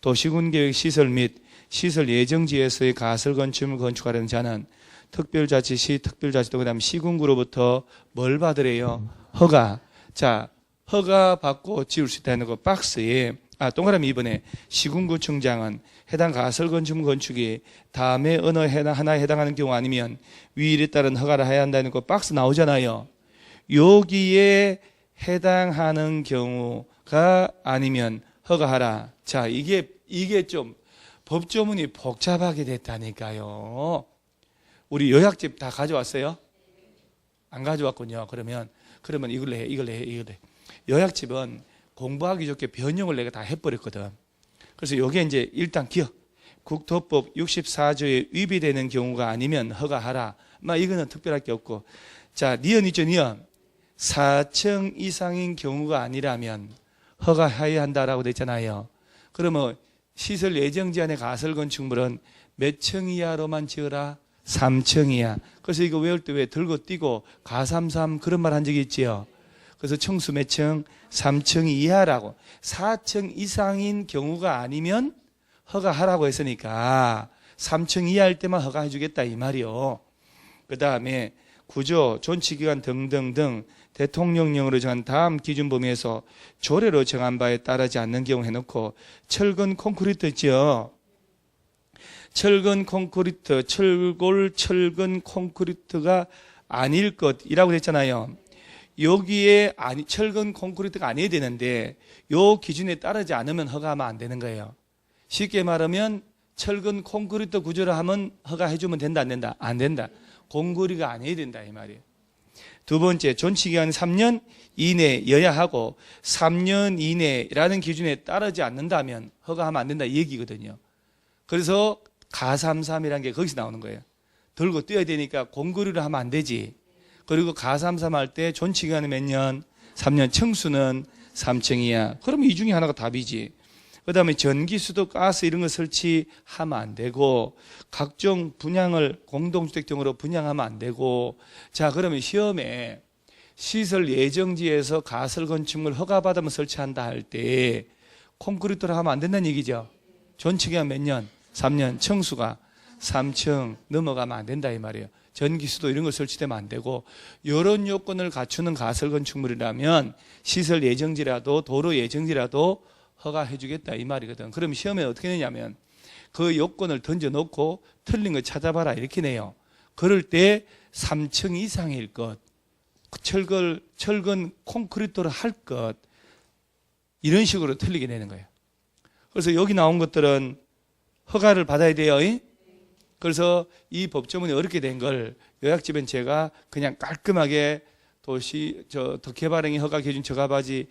[SPEAKER 1] 도시군계획 시설 및 시설 예정지에서의 가설 건축물 건축하려는 자는 특별자치시, 특별자치도 그다음 시군구로부터 뭘 받으래요? 허가. 자, 허가 받고 지을 수 있다는 거 박스에 동그라미 2번에 시군구청장은 해당 가설 건축물 건축이 다음에 어느 하나에 해당하는 경우 아니면 위일에 따른 허가를 해야 한다는 거 박스 나오잖아요. 여기에 해당하는 경우가 아니면 허가하라. 자, 이게 좀 법조문이 복잡하게 됐다니까요. 우리 요약집 다 가져왔어요? 안 가져왔군요. 그러면 이걸로 해. 요약집은 공부하기 좋게 변형을 내가 다 해버렸거든. 그래서 요게 이제 일단 기억. 국토법 64조에 위배되는 경우가 아니면 허가하라. 이거는 특별할 게 없고. 자, 니은 있죠, 니은. 4층 이상인 경우가 아니라면 허가해야 한다라고 됐잖아요. 그러면 시설 예정 제한의 가설 건축물은 몇 층 이하로만 지어라? 3층 이하. 그래서 이거 외울 때 왜 들고 뛰고 가삼삼 그런 말 한 적이 있지요. 그래서 층수 몇 층? 3층 이하라고. 4층 이상인 경우가 아니면 허가하라고 했으니까 3층 이하일 때만 허가해 주겠다 이 말이요. 그 다음에 구조, 존치기간 등등등 대통령령으로 정한 다음 기준 범위에서 조례로 정한 바에 따르지 않는 경우 해놓고 철근 콘크리트 있죠. 철근 콘크리트, 철근 콘크리트가 아닐 것이라고 했잖아요. 여기에 철근 콘크리트가 아니어야 되는데 요 기준에 따르지 않으면 허가하면 안 되는 거예요. 쉽게 말하면 철근 콘크리트 구조를 하면 허가해주면 된다 안 된다? 안 된다. 공구리가 아니어야 된다 이 말이에요. 두 번째, 존치기간 3년 이내여야 하고 3년 이내라는 기준에 따르지 않는다면 허가하면 안 된다 이 얘기거든요. 그래서 가삼삼이라는 게 거기서 나오는 거예요. 들고 뛰어야 되니까 공구리를 하면 안 되지. 그리고 가삼삼 할 때 존치기간은 몇 년? 3년. 층수는 3층 이하. 그러면 이 중에 하나가 답이지. 그 다음에 전기, 수도, 가스 이런 거 설치하면 안 되고 각종 분양을 공동주택 등으로 분양하면 안 되고. 자, 그러면 시험에 시설 예정지에서 가설 건축물 허가받으면 설치한다 할 때 콘크리트로 하면 안 된다는 얘기죠. 존치기간 몇 년? 3년. 층수가 3층 넘어가면 안 된다 이 말이에요. 전기, 수도 이런 거 설치되면 안 되고 이런 요건을 갖추는 가설 건축물이라면 시설 예정지라도 도로 예정지라도 허가해 주겠다 이 말이거든. 그럼 시험에 어떻게 내냐면 그 요건을 던져놓고 틀린 거 찾아봐라 이렇게 내요. 그럴 때 3층 이상일 것, 철근 콘크리트로 할 것 이런 식으로 틀리게 내는 거예요. 그래서 여기 나온 것들은 허가를 받아야 돼요. 그래서 이 법조문이 어렵게 된 걸 요약집은 제가 그냥 깔끔하게 덕개발행위 허가 기준 저가하지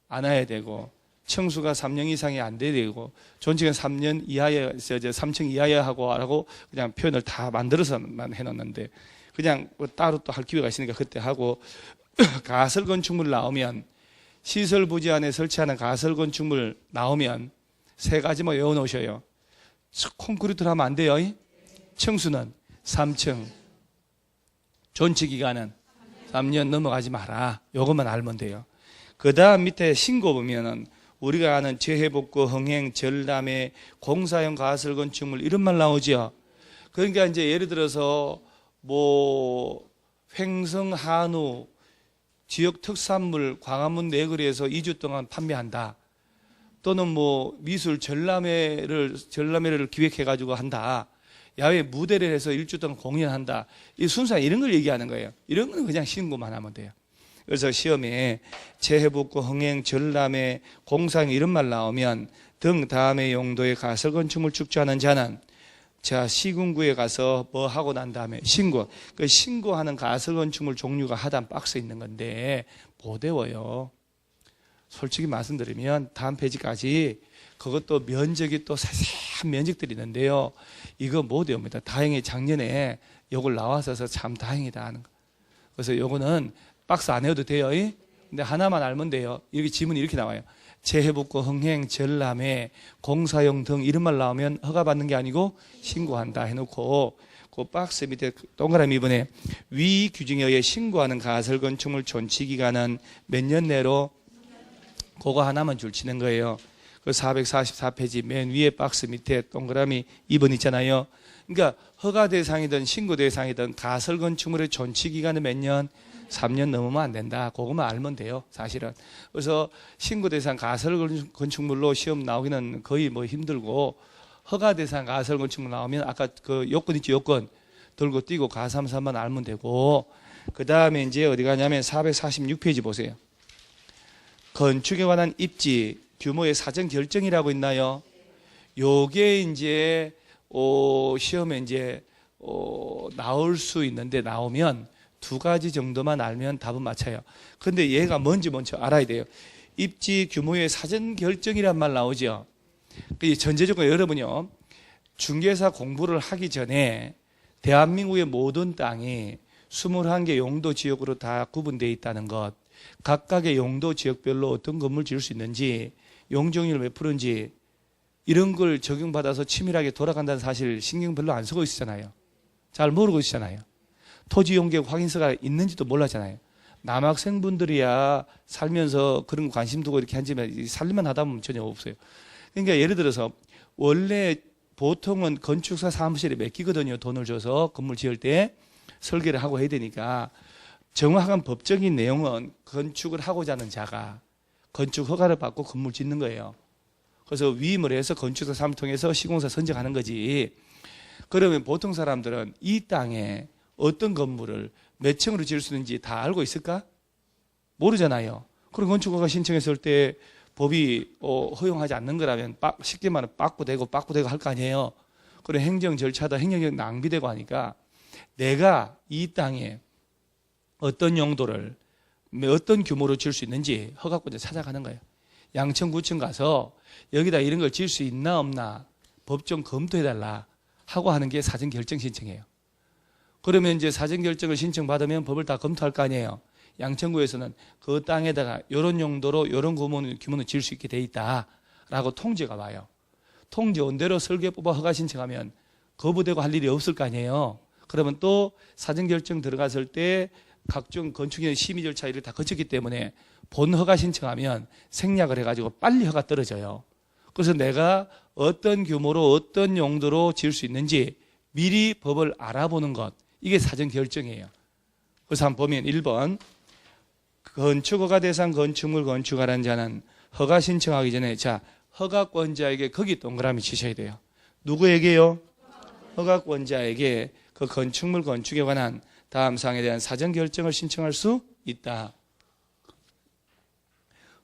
[SPEAKER 1] 않아야 되고 층수가 3년 이상이 안 돼야 되고 존치기간 3년 이하에 3층 이하에 하고 그냥 표현을 다 만들어서만 해놨는데 그냥 따로 또 할 기회가 있으니까 그때 하고 가설 건축물 나오면 시설 부지 안에 설치하는 가설 건축물 나오면 세 가지만 외워놓으셔요. 콘크리트를 하면 안 돼요. 층수는 3층, 존치기간은 3년 넘어가지 마라. 요것만 알면 돼요. 그 다음 밑에 신고 보면은 우리가 아는 재해복구, 흥행, 전람회, 공사용 가설 건축물 이런 말 나오죠. 그러니까 이제 예를 들어서 횡성 한우 지역 특산물 광화문 내거리에서 2주 동안 판매한다. 또는 미술 전람회를 기획해 가지고 한다. 야외 무대를 해서 1주 동안 공연한다. 이 순수한 이런 걸 얘기하는 거예요. 이런 건 그냥 신고만 하면 돼요. 그래서 시험에 재해복구, 흥행, 전람회, 공사용 이런 말 나오면 등 다음의 용도의 가설 건축물 축조하는 자는 자 시군구에 가서 뭐 하고 난 다음에 신고. 그 신고하는 가설 건축물 종류가 하단 박스에 있는 건데 못 외워요. 솔직히 말씀드리면 다음 페이지까지 그것도 면적이 또 세세한 면적들이 있는데요. 이거 못 외웁니다. 다행히 작년에 이걸 나와서 참 다행이다 하는 거. 그래서 요거는 박스 안 해도 돼요. 근데 하나만 알면 돼요. 이렇게 지문이 이렇게 나와요. 재해복구, 흥행, 전람회, 공사용 등 이런 말 나오면 허가받는 게 아니고 신고한다 해놓고 그 박스 밑에 동그라미 이번에 위 규정에 의해 신고하는 가설 건축물 존치 기간은 몇 년 내로 그거 하나만 줄치는 거예요. 그 444페이지 맨 위에 박스 밑에 동그라미 2번 있잖아요. 그러니까 허가 대상이든 신고 대상이든 가설 건축물의 존치 기간은 몇 년? 3년 넘으면 안 된다. 그것만 알면 돼요, 사실은. 그래서 신고 대상 가설 건축물로 시험 나오기는 거의 힘들고 허가 대상 가설 건축물 나오면 아까 그 요건 있죠, 요건 들고 뛰고 가삼삼만 알면 되고 그 다음에 이제 어디 가냐면 446페이지 보세요. 건축에 관한 입지 규모의 사전 결정이라고 있나요? 요게 이제 시험에 이제 나올 수 있는데 나오면 두 가지 정도만 알면 답은 맞춰요. 근데 얘가 뭔지 먼저 알아야 돼요. 입지 규모의 사전 결정이란 말 나오죠. 그 전제조건 여러분요. 중개사 공부를 하기 전에 대한민국의 모든 땅이 21개 용도 지역으로 다 구분되어 있다는 것, 각각의 용도 지역별로 어떤 건물 지을 수 있는지, 용적률 몇 프로인지 이런 걸 적용받아서 치밀하게 돌아간다는 사실 신경 별로 안 쓰고 있잖아요. 잘 모르고 있잖아요. 토지 용격 확인서가 있는지도 몰랐잖아요. 남학생분들이야 살면서 그런 거 관심 두고 이렇게 하지만 살림만 하다 보면 전혀 없어요. 그러니까 예를 들어서 원래 보통은 건축사 사무실에 맡기거든요. 돈을 줘서 건물 지을 때 설계를 하고 해야 되니까 정확한 법적인 내용은 건축을 하고자 하는 자가 건축 허가를 받고 건물 짓는 거예요. 그래서 위임을 해서 건축사 사무실 통해서 시공사 선정하는 거지. 그러면 보통 사람들은 이 땅에 어떤 건물을 몇 층으로 지을 수 있는지 다 알고 있을까? 모르잖아요. 그럼 건축허가 신청했을 때 법이 허용하지 않는 거라면 쉽게 말하면 빠꾸대고 할 거 아니에요. 그리고 행정 절차도 행정력 낭비되고 하니까 내가 이 땅에 어떤 용도를 어떤 규모로 지을 수 있는지 허가권자 찾아가는 거예요. 양천구청 가서 여기다 이런 걸 지을 수 있나 없나 법 좀 검토해달라 하고 하는 게 사전 결정 신청이에요. 그러면 이제 사전 결정을 신청받으면 법을 다 검토할 거 아니에요. 양천구에서는 그 땅에다가 이런 용도로 이런 규모는 지을 수 있게 돼 있다라고 통지가 와요. 통지 온 대로 설계 뽑아 허가 신청하면 거부되고 할 일이 없을 거 아니에요. 그러면 또 사전 결정 들어갔을 때 각종 건축의 심의 절차 이를 다 거쳤기 때문에 본 허가 신청하면 생략을 해가지고 빨리 허가 떨어져요. 그래서 내가 어떤 규모로 어떤 용도로 지을 수 있는지 미리 법을 알아보는 것, 이게 사전 결정이에요. 그래서 한번 보면 1번 건축허가 대상 건축물 건축하라는 자는 허가 신청하기 전에 자 허가권자에게 거기 동그라미 치셔야 돼요. 누구에게요? 허가권자에게 그 건축물 건축에 관한 다음 사항에 대한 사전 결정을 신청할 수 있다.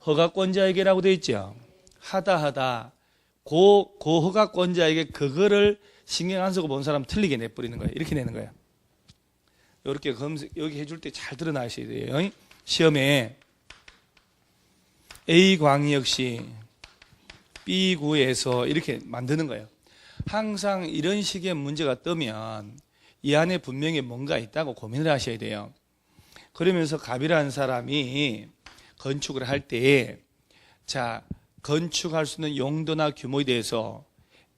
[SPEAKER 1] 허가권자에게라고 되어 있죠. 하다 그 허가권자에게 그거를 신경 안 쓰고 본 사람 틀리게 내버리는 거예요. 이렇게 내는 거예요. 이렇게 여기 해줄 때 잘 드러나셔야 돼요. 시험에 A광역시 B구에서 이렇게 만드는 거예요. 항상 이런 식의 문제가 뜨면 이 안에 분명히 뭔가 있다고 고민을 하셔야 돼요. 그러면서 갑이라는 사람이 건축을 할 때 자 건축할 수 있는 용도나 규모에 대해서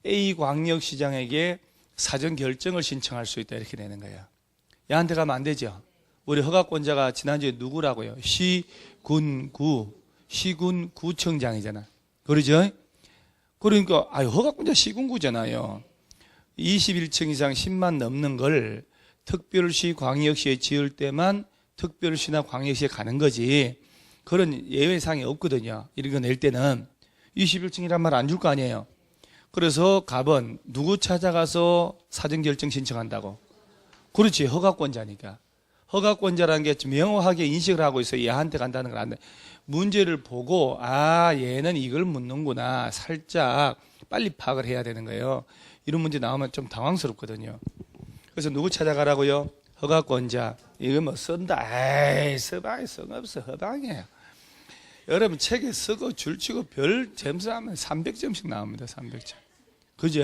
[SPEAKER 1] A광역시장에게 사전 결정을 신청할 수 있다 이렇게 내는 거예요. 얘한테 가면 안 되죠. 우리 허가권자가 지난주에 누구라고요? 시군구청장이잖아. 그러죠? 그러니까 허가권자 시군구잖아요. 21층 이상 10만 넘는 걸 특별시, 광역시에 지을 때만 특별시나 광역시에 가는 거지. 그런 예외사항이 없거든요. 이런 거 낼 때는 21층이란 말 안 줄 거 아니에요. 그래서 갑은 누구 찾아가서 사전결정 신청한다고? 그렇지, 허가권자니까. 허가권자라는 게 명확하게 인식을 하고 있어요. 얘한테 간다는 걸 안 돼. 문제를 보고 얘는 이걸 묻는구나 살짝 빨리 파악을 해야 되는 거예요. 이런 문제 나오면 좀 당황스럽거든요. 그래서 누구 찾아가라고요? 허가권자. 이거 뭐 쓴다. 서방에 성 없어. 허방이에요. 여러분 책에 쓰고 줄치고 별 점수하면 300점씩 나옵니다. 300점. 그죠?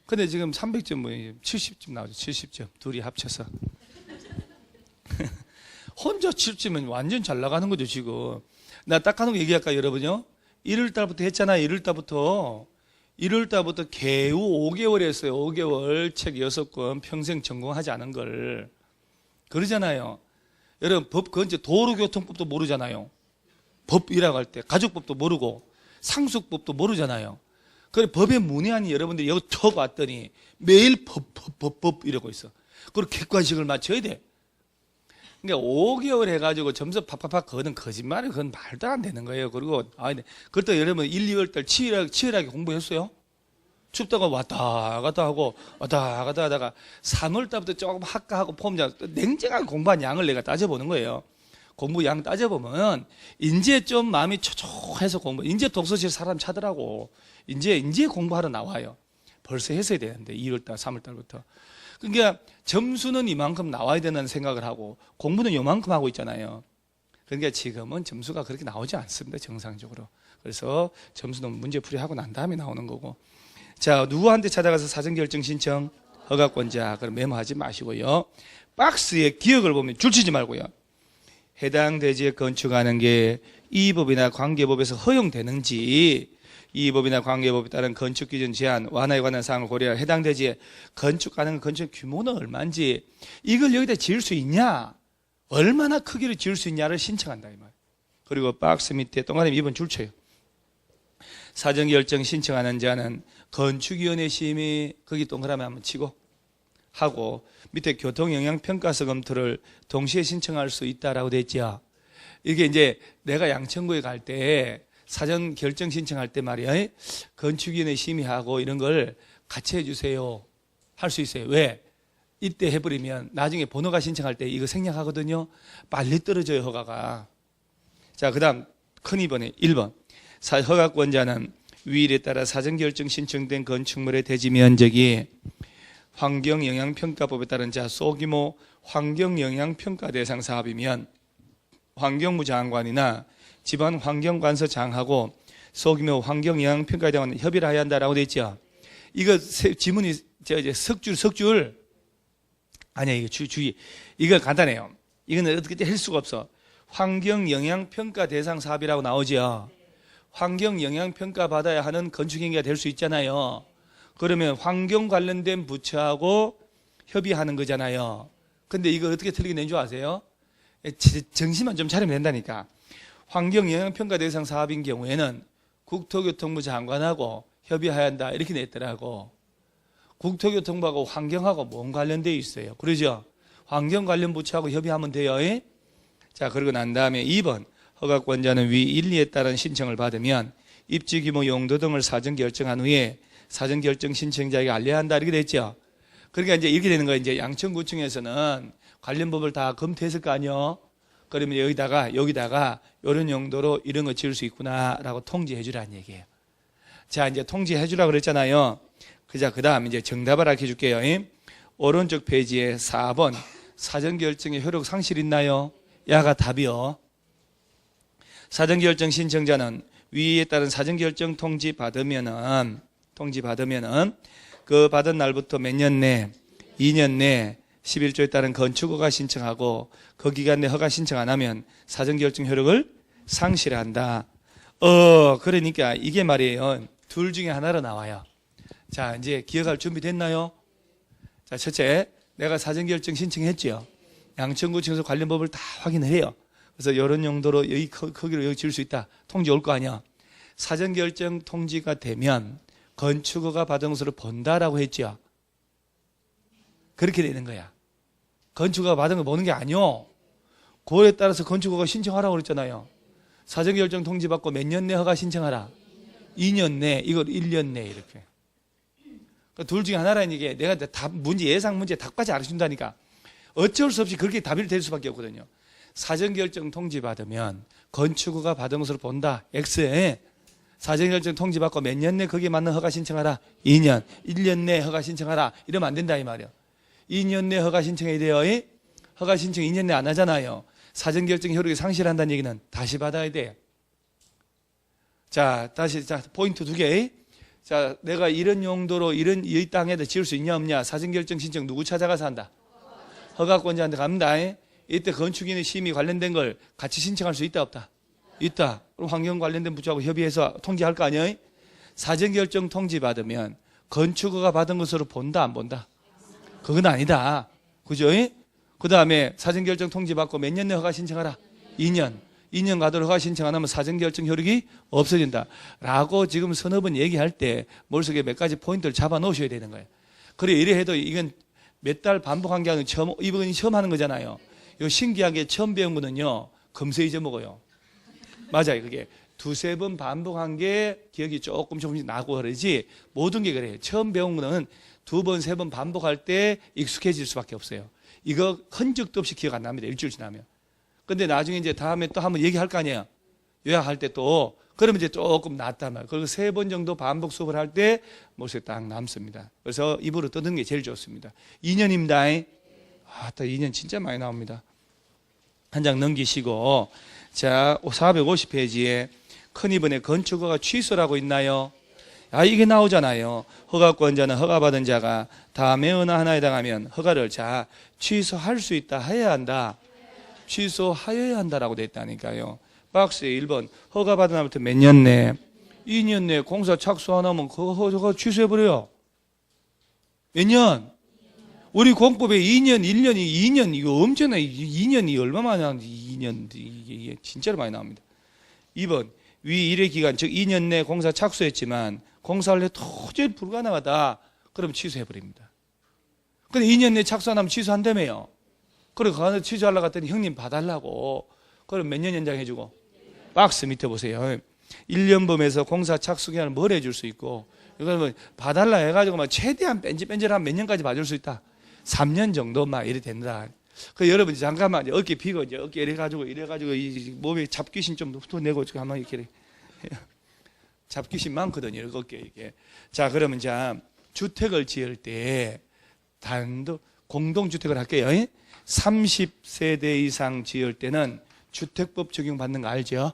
[SPEAKER 1] 근데 지금 300점 뭐 70점 나오죠. 70점. 둘이 합쳐서. 혼자 70점은 완전 잘 나가는 거죠, 지금. 나 딱 하는 거 얘기할까요, 여러분요? 1월달부터 했잖아요, 1월달부터. 1월달부터 개우 5개월 했어요. 5개월 책 6권 평생 전공하지 않은 걸. 그러잖아요. 여러분, 그건 이제 도로교통법도 모르잖아요. 법이라고 할 때. 가족법도 모르고, 상속법도 모르잖아요. 그래, 법의 문의안이 여러분들이 여기 턱 왔더니 매일 법 이러고 있어. 그리고 객관식을 맞춰야 돼. 그러니까 5개월 해가지고 점수 팍팍팍 그거는 거짓말이에요. 그건 말도 안 되는 거예요. 그리고 그것도 여러분 1, 2월달 치열하게 공부했어요. 춥다고 왔다 갔다 하다가 3월달부터 조금 학과하고 폼자 냉정하게 공부한 양을 내가 따져보는 거예요. 공부 양 따져보면 이제 좀 마음이 초조해서 이제 독서실 사람 찾으라고 이제 공부하러 나와요. 벌써 했어야 되는데 2월달 3월달부터. 그러니까 점수는 이만큼 나와야 된다는 생각을 하고 공부는 요만큼 하고 있잖아요. 그러니까 지금은 점수가 그렇게 나오지 않습니다. 정상적으로. 그래서 점수는 문제풀이하고 난 다음에 나오는 거고. 자, 누구한테 찾아가서 사전결정 신청? 허가권자. 그럼 메모하지 마시고요. 박스에 기억을 보면 줄치지 말고요. 해당 대지에 건축하는 게 이 법이나 관계법에서 허용되는지, 이 법이나 관계법에 따른 건축 기준 제한 완화에 관한 사항을 고려해 해당 대지에 건축하는 건축 규모는 얼마인지, 이걸 여기다 지을 수 있냐, 얼마나 크기를 지을 수 있냐를 신청한다 이 말. 그리고 박스 밑에 동그라미 2번 줄쳐요. 사전결정 신청하는 자는 건축위원회 심의, 거기 동그라미 한번 치고 하고, 밑에 교통영향평가서 검토를 동시에 신청할 수 있다라고 돼 있죠. 이게 이제 내가 양천구에 갈 때 사전 결정 신청할 때 말이야, 건축위원회 심의하고 이런 걸 같이 해주세요 할 수 있어요. 왜? 이때 해버리면 나중에 번호가 신청할 때 이거 생략하거든요. 빨리 떨어져요, 허가가. 자, 그 다음 큰 2번에 1번. 허가권자는 위일에 따라 사전결정 신청된 건축물의 대지 면적이 환경영향평가법에 따른 소규모 환경영향평가 대상 사업이면 환경부 장관이나 지방 환경관서 장하고 소규모 환경영향평가에 대한 협의를 해야 한다라고 되어 있죠. 이거 지문이 석줄 아니야, 이거 주의. 이거 간단해요. 이거는 어떻게 할 수가 없어. 환경영향평가 대상 사업이라고 나오죠. 환경영향평가 받아야 하는 건축행위가 될 수 있잖아요. 그러면 환경 관련된 부처하고 협의하는 거잖아요. 근데 이거 어떻게 틀리게 낸 줄 아세요? 정신만 좀 차리면 된다니까. 환경영향평가 대상 사업인 경우에는 국토교통부 장관하고 협의해야 한다 이렇게 냈더라고. 국토교통부하고 환경하고 뭔 관련되어 있어요? 그러죠? 환경 관련 부처하고 협의하면 돼요. 자, 그러고 난 다음에 2번. 허가권자는 위 1, 2에 따른 신청을 받으면 입지 규모 용도 등을 사전 결정한 후에 사전 결정 신청자에게 알려야 한다 이렇게 됐죠. 그러니까 이제 이렇게 되는 거예요. 이제 양천구청에서는 관련 법을 다 검토했을 거 아니요. 그러면 여기다가 이런 용도로 이런 거 지을 수 있구나라고 통지해 주라는 얘기예요. 자, 이제 통지해 주라 그랬잖아요. 그 다음 이제 정답을 알려 줄게요. 오른쪽 페이지에 4번 사전 결정의 효력 상실 있나요? 야가 답이요. 사전결정 신청자는 위에 따른 사전결정 통지 받으면은 그 받은 날부터 몇 년 내, 2년 내 11조에 따른 건축허가 신청하고 그 기간 내 허가 신청 안 하면 사전결정 효력을 상실한다. 그러니까 이게 말이에요. 둘 중에 하나로 나와요. 자, 이제 기억할 준비 됐나요? 자, 첫째, 내가 사전결정 신청했죠. 양천구청에서 관련 법을 다 확인을 해요. 그래서 이런 용도로 여기 크기로 여기 지을 수 있다. 통지 올 거 아니야. 사전결정 통지가 되면 건축허가 받은 것으로 본다라고 했죠. 그렇게 되는 거야. 건축허가 받은 거 보는 게 아니요. 그거에 따라서 건축허가 신청하라고 그랬잖아요. 사전결정 통지 받고 몇 년 내 허가 신청하라. 2년 내, 이걸 1년 내 이렇게. 그러니까 둘 중에 하나라는 얘기에 내가 답 문제 예상 문제 답까지 알려준다니까. 어쩔 수 없이 그렇게 답이 될 수밖에 없거든요. 사전결정 통지 받으면 건축허가 받은 것으로 본다. X에 사전결정 통지 받고 몇 년 내 거기에 맞는 허가 신청하라. 2년, 1년 내 허가 신청하라. 이러면 안 된다 이 말이야. 2년 내 허가 신청해야 돼요. 허가 신청 2년 내 안 하잖아요. 사전결정 효력이 상실한다는 얘기는 다시 받아야 돼. 자, 다시 포인트 2개. 자, 내가 이런 용도로 이 땅에다 지을 수 있냐 없냐. 사전결정 신청 누구 찾아가서 한다? 허가권자한테 갑니다. 이때 건축인의 심의 관련된 걸 같이 신청할 수 있다 없다? 있다. 그럼 환경 관련된 부처하고 협의해서 통지할 거 아니에요? 사전결정 통지 받으면 건축허가 받은 것으로 본다 안 본다? 그건 아니다. 그죠? 그 다음에 사전결정 통지 받고 몇 년 내 허가 신청하라? 2년. 2년 가도록 허가 신청 안 하면 사전결정 효력이 없어진다. 라고 지금 서너 번 얘기할 때 머릿속에 몇 가지 포인트를 잡아 놓으셔야 되는 거예요. 그래, 이래 해도 이건 몇 달 반복한 게 아니라 이번이 처음 하는 거잖아요. 이거 신기하게 처음 배운 거는요, 금세 잊어먹어요. 맞아요. 그게 두세 번 반복한 게 기억이 조금씩 나고 그러지, 모든 게 그래요. 처음 배운 거는 두 번, 세 번 반복할 때 익숙해질 수밖에 없어요. 이거 흔적도 없이 기억 안 납니다. 일주일 지나면. 근데 나중에 이제 다음에 또 한번 얘기할 거 아니에요. 요약할 때 또 그러면 이제 조금 낫단 말이에요. 그리고 3번 정도 반복 수업을 할 때 모습이 딱 남습니다. 그래서 입으로 떠드는 게 제일 좋습니다. 2년입니다. 딱 2년 진짜 많이 나옵니다. 한 장 넘기시고, 자, 450페이지에 큰 이번에 건축허가 취소라고 있나요? 이게 나오잖아요. 허가권자는 허가받은 자가 다음에 어느 하나에 해당하면 허가를 취소할 수 있다, 해야 한다. 취소하여야 한다라고 돼 있다니까요. 박스에 1번 허가받은 날부터 몇 년 내? 2년 내 공사 착수 안 하면 그 허가 취소해버려요. 몇 년? 우리 공법에 2년, 1년이 2년, 이거 엄청나요. 2년이 얼마나 나오는지 2년, 이게 진짜로 많이 나옵니다. 2번, 위 1회 기간, 즉 2년 내 공사 착수했지만 공사할 때 도저히 불가능하다. 그럼 취소해버립니다. 근데 2년 내 착수 안 하면 취소한다며요. 그래, 가서 취소하려고 했더니 형님 봐달라고. 그럼 몇 년 연장해주고? 박스 밑에 보세요. 1년 범에서 공사 착수 기간을 뭘 해줄 수 있고, 이걸 뭐 봐달라 해가지고 막 최대한 뺀질뺀질하면 몇 년까지 봐줄 수 있다. 3년 정도 막 이래 된다. 그 여러분 잠깐만 어깨 피고 이제 어깨 이래가지고 이 몸에 잡귀신 좀 훑어내고 한번 이렇게 잡귀신 많거든요. 이렇게 어깨 이렇게. 자, 그러면 주택을 지을 때 단독 공동주택을 할게요. 30세대 이상 지을 때는 주택법 적용받는 거 알죠?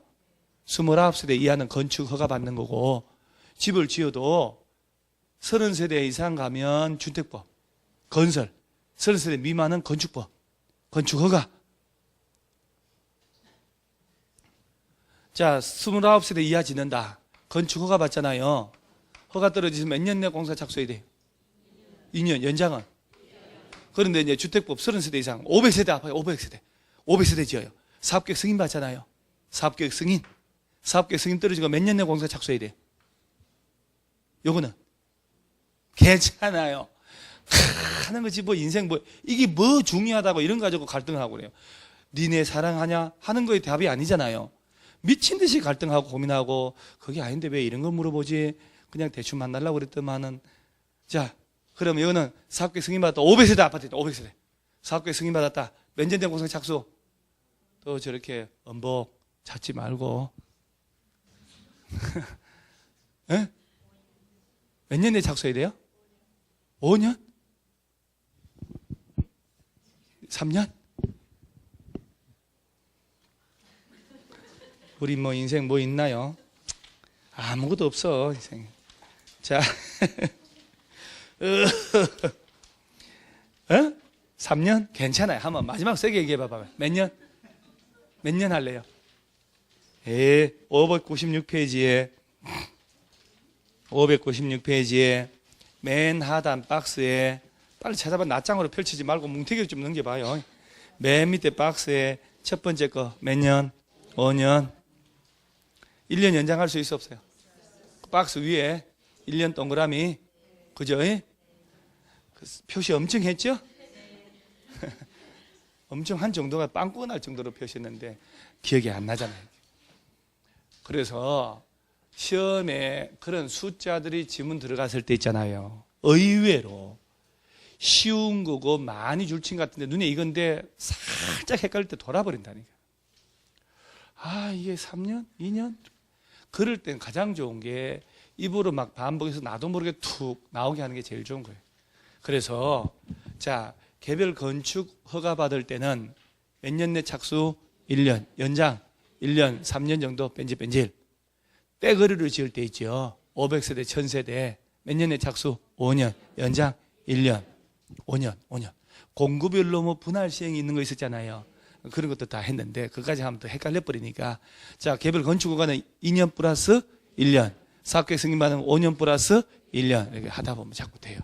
[SPEAKER 1] 29세대 이하는 건축 허가 받는 거고, 집을 지어도 30세대 이상 가면 주택법, 건설, 30세대 미만은 건축법, 건축 허가. 자, 29세대 이하 짓는다. 건축 허가 받잖아요. 허가 떨어지면 몇 년 내 공사 착수해야 돼요? 2년, 연장은? 그런데 이제 주택법 30세대 이상, 500세대 아파요. 500세대 지어요. 사업계획 승인 받잖아요. 사업계획 승인 떨어지고 몇 년 내 공사 착수해야 돼요? 요거는 괜찮아요. 하는 거지 뭐 인생 이게 뭐 중요하다고 이런 거 가지고 갈등하고 그래요. 니네 사랑하냐 하는 거에 답이 아니잖아요. 미친 듯이 갈등하고 고민하고, 그게 아닌데 왜 이런 거 물어보지? 그냥 대충 만나려고 그랬더만은. 자, 그럼 이거는 사업계획 승인 받았다. 500세대 아파트다. 500세대 사업계획 승인 받았다. 몇 년 된 공사 착수? 또 저렇게 엄복 찾지 말고. 몇 년 내에 착수해야 돼요? 5년? 3년? 우리 뭐 인생 뭐 있나요? 아무것도 없어 인생. 자, 3년? 괜찮아요. 한번 마지막 세게 얘기해 봐봐. 몇 년? 몇 년 할래요? 596페이지에 맨 하단 박스에, 빨리 찾아봐. 낱장으로 펼치지 말고 뭉태기로 좀 넘겨봐요. 맨 밑에 박스에 첫 번째 거 몇 년? 5년. 1년 연장할 수 있어 없어요? 박스 위에 1년 동그라미, 그죠? 표시 엄청 했죠? 엄청 한 정도가 빵꾸가 날 정도로 표시했는데 기억이 안 나잖아요. 그래서 시험에 그런 숫자들이 지문 들어갔을 때 있잖아요. 의외로 쉬운 거고 많이 줄친 것 같은데 눈에 익은데 살짝 헷갈릴 때 돌아버린다니까. 이게 3년? 2년? 그럴 땐 가장 좋은 게 입으로 막 반복해서 나도 모르게 툭 나오게 하는 게 제일 좋은 거예요. 그래서 개별 건축 허가 받을 때는 몇 년 내 착수? 1년, 연장 1년, 3년 정도 뺀질. 떼거리로 지을 때 있죠. 500세대, 1000세대 몇 년 내 착수? 5년, 연장 1년, 5년. 공구별로 뭐 분할 시행이 있는 거 있었잖아요. 그런 것도 다 했는데 그까지 하면 또 헷갈려 버리니까. 자, 개별 건축 허가는 2년 플러스 1년, 사업계획 승인받으면 5년 플러스 1년 이렇게 하다 보면 자꾸 돼요.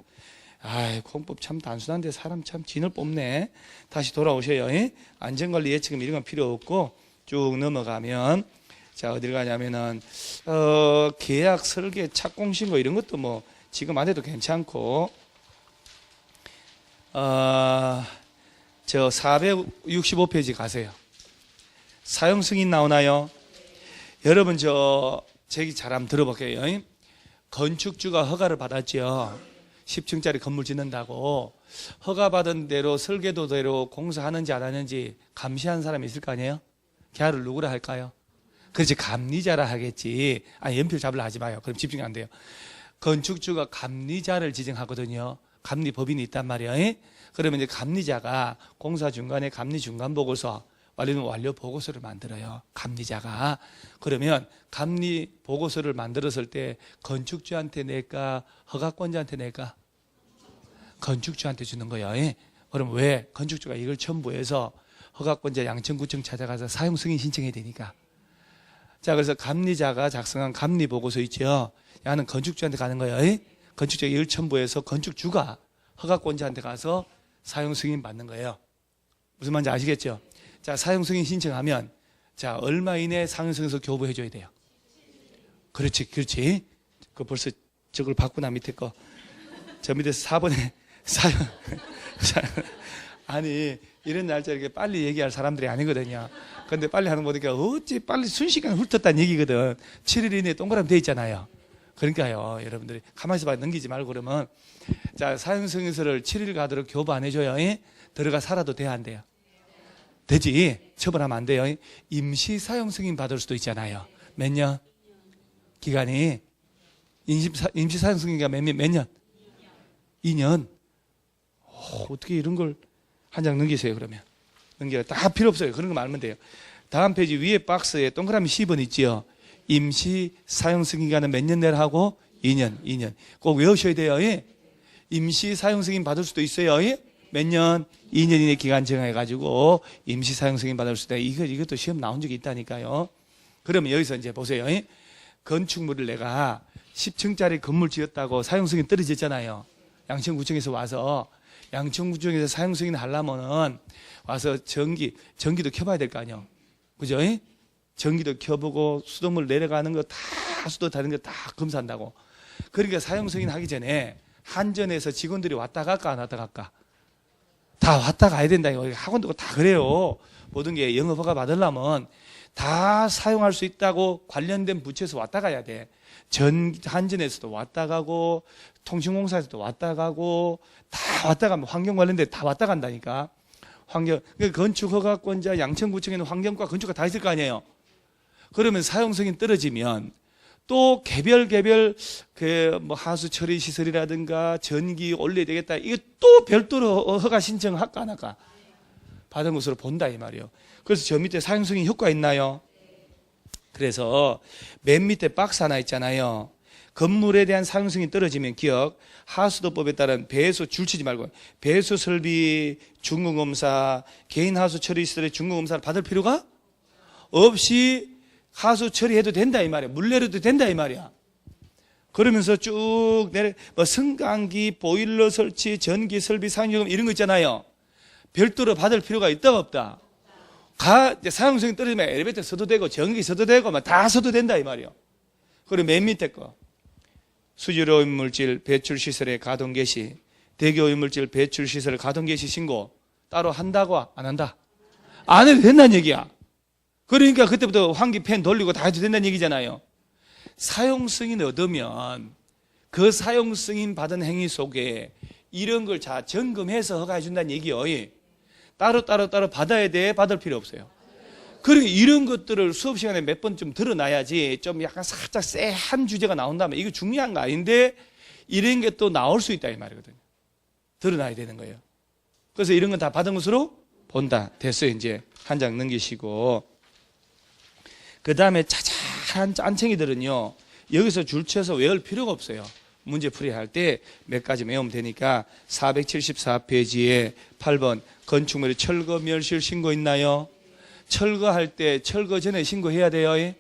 [SPEAKER 1] 공법 참 단순한데 사람 참 진을 뽑네. 다시 돌아오셔요. 안전관리 예측금 이런 건 필요 없고 쭉 넘어가면, 자, 어딜 가냐면은 계약 설계 착공 신고 이런 것도 뭐 지금 안 해도 괜찮고, 저 465페이지 가세요. 사용 승인 나오나요? 여러분 제기 잘 한번 들어볼게요. 건축주가 허가를 받았죠. 10층짜리 건물 짓는다고 허가받은 대로 설계도대로 공사하는지 안 하는지 감시하는 사람이 있을 거 아니에요? 걔를 누구라 할까요? 그렇지, 감리자라 하겠지. 아니, 연필 잡으려 하지 마요. 그럼 집중이 안 돼요. 건축주가 감리자를 지정하거든요. 감리법인이 있단 말이에요. 예? 그러면 이제 감리자가 공사 중간에 감리 중간 보고서, 완료는 완료 보고서를 만들어요. 감리자가. 그러면 감리 보고서를 만들었을 때 건축주한테 낼까, 허가권자한테 낼까? 건축주한테 주는 거예요. 예? 그럼 왜? 건축주가 이걸 첨부해서 허가권자 양천구청 찾아가서 사용 승인 신청해야 되니까. 자, 그래서 감리자가 작성한 감리 보고서 있죠. 야는 건축주한테 가는 거예요. 예? 건축주가 이걸 첨부해서 건축주가 허가권자한테 가서 사용 승인 받는 거예요. 무슨 말인지 아시겠죠? 자, 사용 승인 신청하면 자, 얼마 이내에 사용 승인서 교부해 줘야 돼요. 그렇지, 그렇지. 그 벌써 저걸 바꾸나 밑에 거. 저 밑에서 4번에 사용. 아니, 이런 날짜 이렇게 빨리 얘기할 사람들이 아니거든요. 근데 빨리 하는 거 보니까 어찌 빨리 순식간에 훑었다는 얘기거든. 7일 이내에 동그라미 돼 있잖아요. 그러니까요, 여러분들이 가만히 있어봐, 넘기지 말고. 그러면 자, 사용승인서를 7일 가도록 교부 안 해줘요. 예? 들어가 살아도 돼야 안 돼요? 되지. 처벌하면 안 돼요. 임시 사용승인 받을 수도 있잖아요. 몇 년? 기간이 임시 사용승인가 몇 년? 2년. 어떻게 이런 걸 한 장 넘기세요. 그러면 넘겨요. 다 필요 없어요. 그런 거 말면 돼요. 다음 페이지 위에 박스에 동그라미 10번 있지요. 임시 사용 승인기간은 몇 년 내로 하고 2년. 꼭 외우셔야 돼요. 예? 임시 사용 승인 받을 수도 있어요. 예? 몇 년? 2년 이내 기간 정해가지고 임시 사용 승인 받을 수도 있다. 이것도 시험 나온 적이 있다니까요. 그러면 여기서 이제 보세요. 예? 건축물을 내가 10층짜리 건물 지었다고 사용 승인 떨어졌잖아요. 양천구청에서 와서 양천구청에서 사용 승인 하려면은 와서 전기도 켜봐야 될 거 아니에요. 그죠? 예? 전기도 켜보고 수돗물 내려가는 거 다 수도 다른 거 다 검사한다고. 그러니까 사용 승인 하기 전에 한전에서 직원들이 왔다 갈까 안 왔다 갈까? 다 왔다 가야 된다. 학원도 다 그래요. 모든 게 영업허가 받으려면 다 사용할 수 있다고 관련된 부처에서 왔다 가야 돼. 한전에서도 왔다 가고 통신공사에서도 왔다 가고 다 왔다 가면 환경 관련된 다 왔다 간다니까. 건축허가권자 양천구청에는 환경과 건축가 다 있을 거 아니에요. 그러면 사용 승인 떨어지면 또 개별 그 뭐 하수 처리 시설이라든가 전기 올려야 되겠다. 이거 또 별도로 허가 신청할까 안 할까? 받은 것으로 본다 이 말이에요. 그래서 저 밑에 사용 승인 효과 있나요? 그래서 맨 밑에 박스 하나 있잖아요. 건물에 대한 사용 승인 떨어지면 기억, 하수도법에 따른 배수 줄치지 말고 배수 설비 준공검사, 개인 하수 처리 시설의 준공검사를 받을 필요가 없이 하수 처리해도 된다 이 말이야. 물 내려도 된다 이 말이야. 그러면서 쭉 내려 뭐 승강기, 보일러 설치, 전기 설비 사용요금 이런 거 있잖아요. 별도로 받을 필요가 있다 없다. 사용성이 떨어지면 엘리베이터 써도 되고 전기 써도 되고 다 써도 된다 이 말이요. 그리고 맨 밑에 거 수질 오염물질 배출 시설의 가동 개시, 대기 오염물질 배출 시설 가동 개시 신고 따로 한다고 안 한다? 안 해도 된다는 얘기야. 그러니까 그때부터 환기 팬 돌리고 다 해도 된다는 얘기잖아요. 사용 승인 얻으면 그 사용 승인 받은 행위 속에 이런 걸 자 점검해서 허가해 준다는 얘기요. 따로 받아야 돼? 받을 필요 없어요. 그러니까 이런 것들을 수업 시간에 몇 번 좀 드러나야지 좀 약간 살짝 쎄한 주제가 나온다면 이거 중요한 거 아닌데 이런 게 또 나올 수 있다 이 말이거든요. 드러나야 되는 거예요. 그래서 이런 건 다 받은 것으로 본다. 됐어요. 이제 한 장 넘기시고 그 다음에 자잘한 짠챙이들은요 여기서 줄 쳐서 외울 필요가 없어요. 문제 풀이할 때 몇 가지 외우면 되니까 474페이지에 8번 건축물에 철거 멸실 신고 있나요? 철거할 때 철거 전에 신고해야 돼요.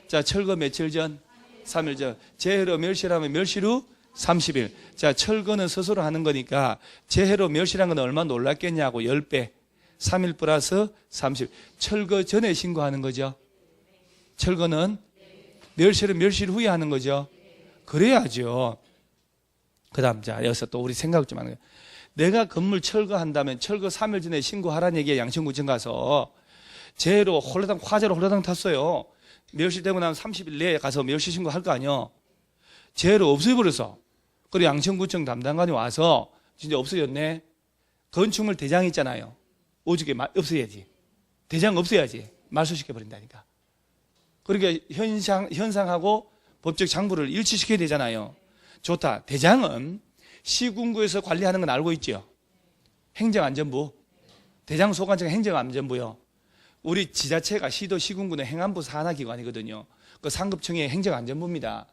[SPEAKER 1] 자, 철거 며칠 전? 3일 전. 재해로 멸실하면 멸실 후 30일. 자, 철거는 스스로 하는 거니까 재해로 멸실한 건 얼마나 놀랐겠냐고 10배. 3일 플러스 30일. 철거 전에 신고하는 거죠. 철거는 멸실은 멸실 후에 하는 거죠. 그래야죠. 그 다음, 자, 여기서 또 우리 생각 좀 하는 거예요. 내가 건물 철거한다면 철거 3일 전에 신고하라는 얘기에 양천구청 가서 재해로 화재로 홀라당 탔어요. 멸실되고 나면 30일 내에 가서 멸실 신고할 거 아니요. 재해로 없애버려서. 그리고 양천구청 담당관이 와서 진짜 없어졌네. 건축물 대장 있잖아요. 오죽에 없애야지. 대장 없애야지. 말소시켜버린다니까. 그러니까 현상하고 법적 장부를 일치시켜야 되잖아요. 좋다. 대장은 시군구에서 관리하는 건 알고 있죠. 행정안전부. 대장 소관청은 행정안전부요. 우리 지자체가 시도 시군구는 행안부 산하기관이거든요. 그 상급청의 행정안전부입니다.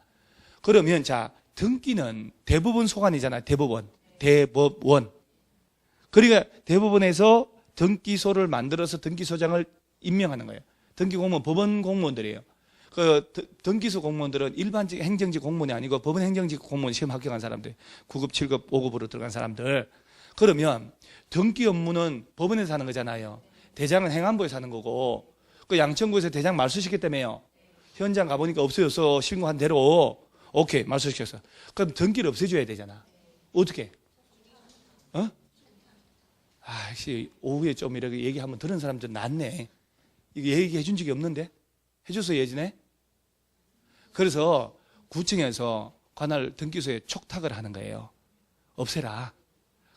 [SPEAKER 1] 그러면 자, 등기는 대법원 소관이잖아요. 대법원. 그러니까 대법원에서 등기소를 만들어서 등기소장을 임명하는 거예요. 등기공무원, 법원 공무원들이에요. 그 등기소 공무원들은 일반직 행정직 공무원이 아니고 법원 행정직 공무원 시험 합격한 사람들, 9급, 7급, 5급으로 들어간 사람들. 그러면 등기 업무는 법원에서 하는 거잖아요. 대장은 행안부에서 하는 거고, 그 양천구에서 대장 말소시켰다며요. 현장 가보니까 없어졌어. 신고한 대로. 오케이, 말소시켰어. 그럼 등기를 없애줘야 되잖아. 어떻게? 역시 오후에 좀 이렇게 얘기 한번 들은 사람들 낫네. 이게 얘기해 준 적이 없는데? 해줘서 예전에? 그래서 구청에서 관할 등기소에 촉탁을 하는 거예요. 없애라.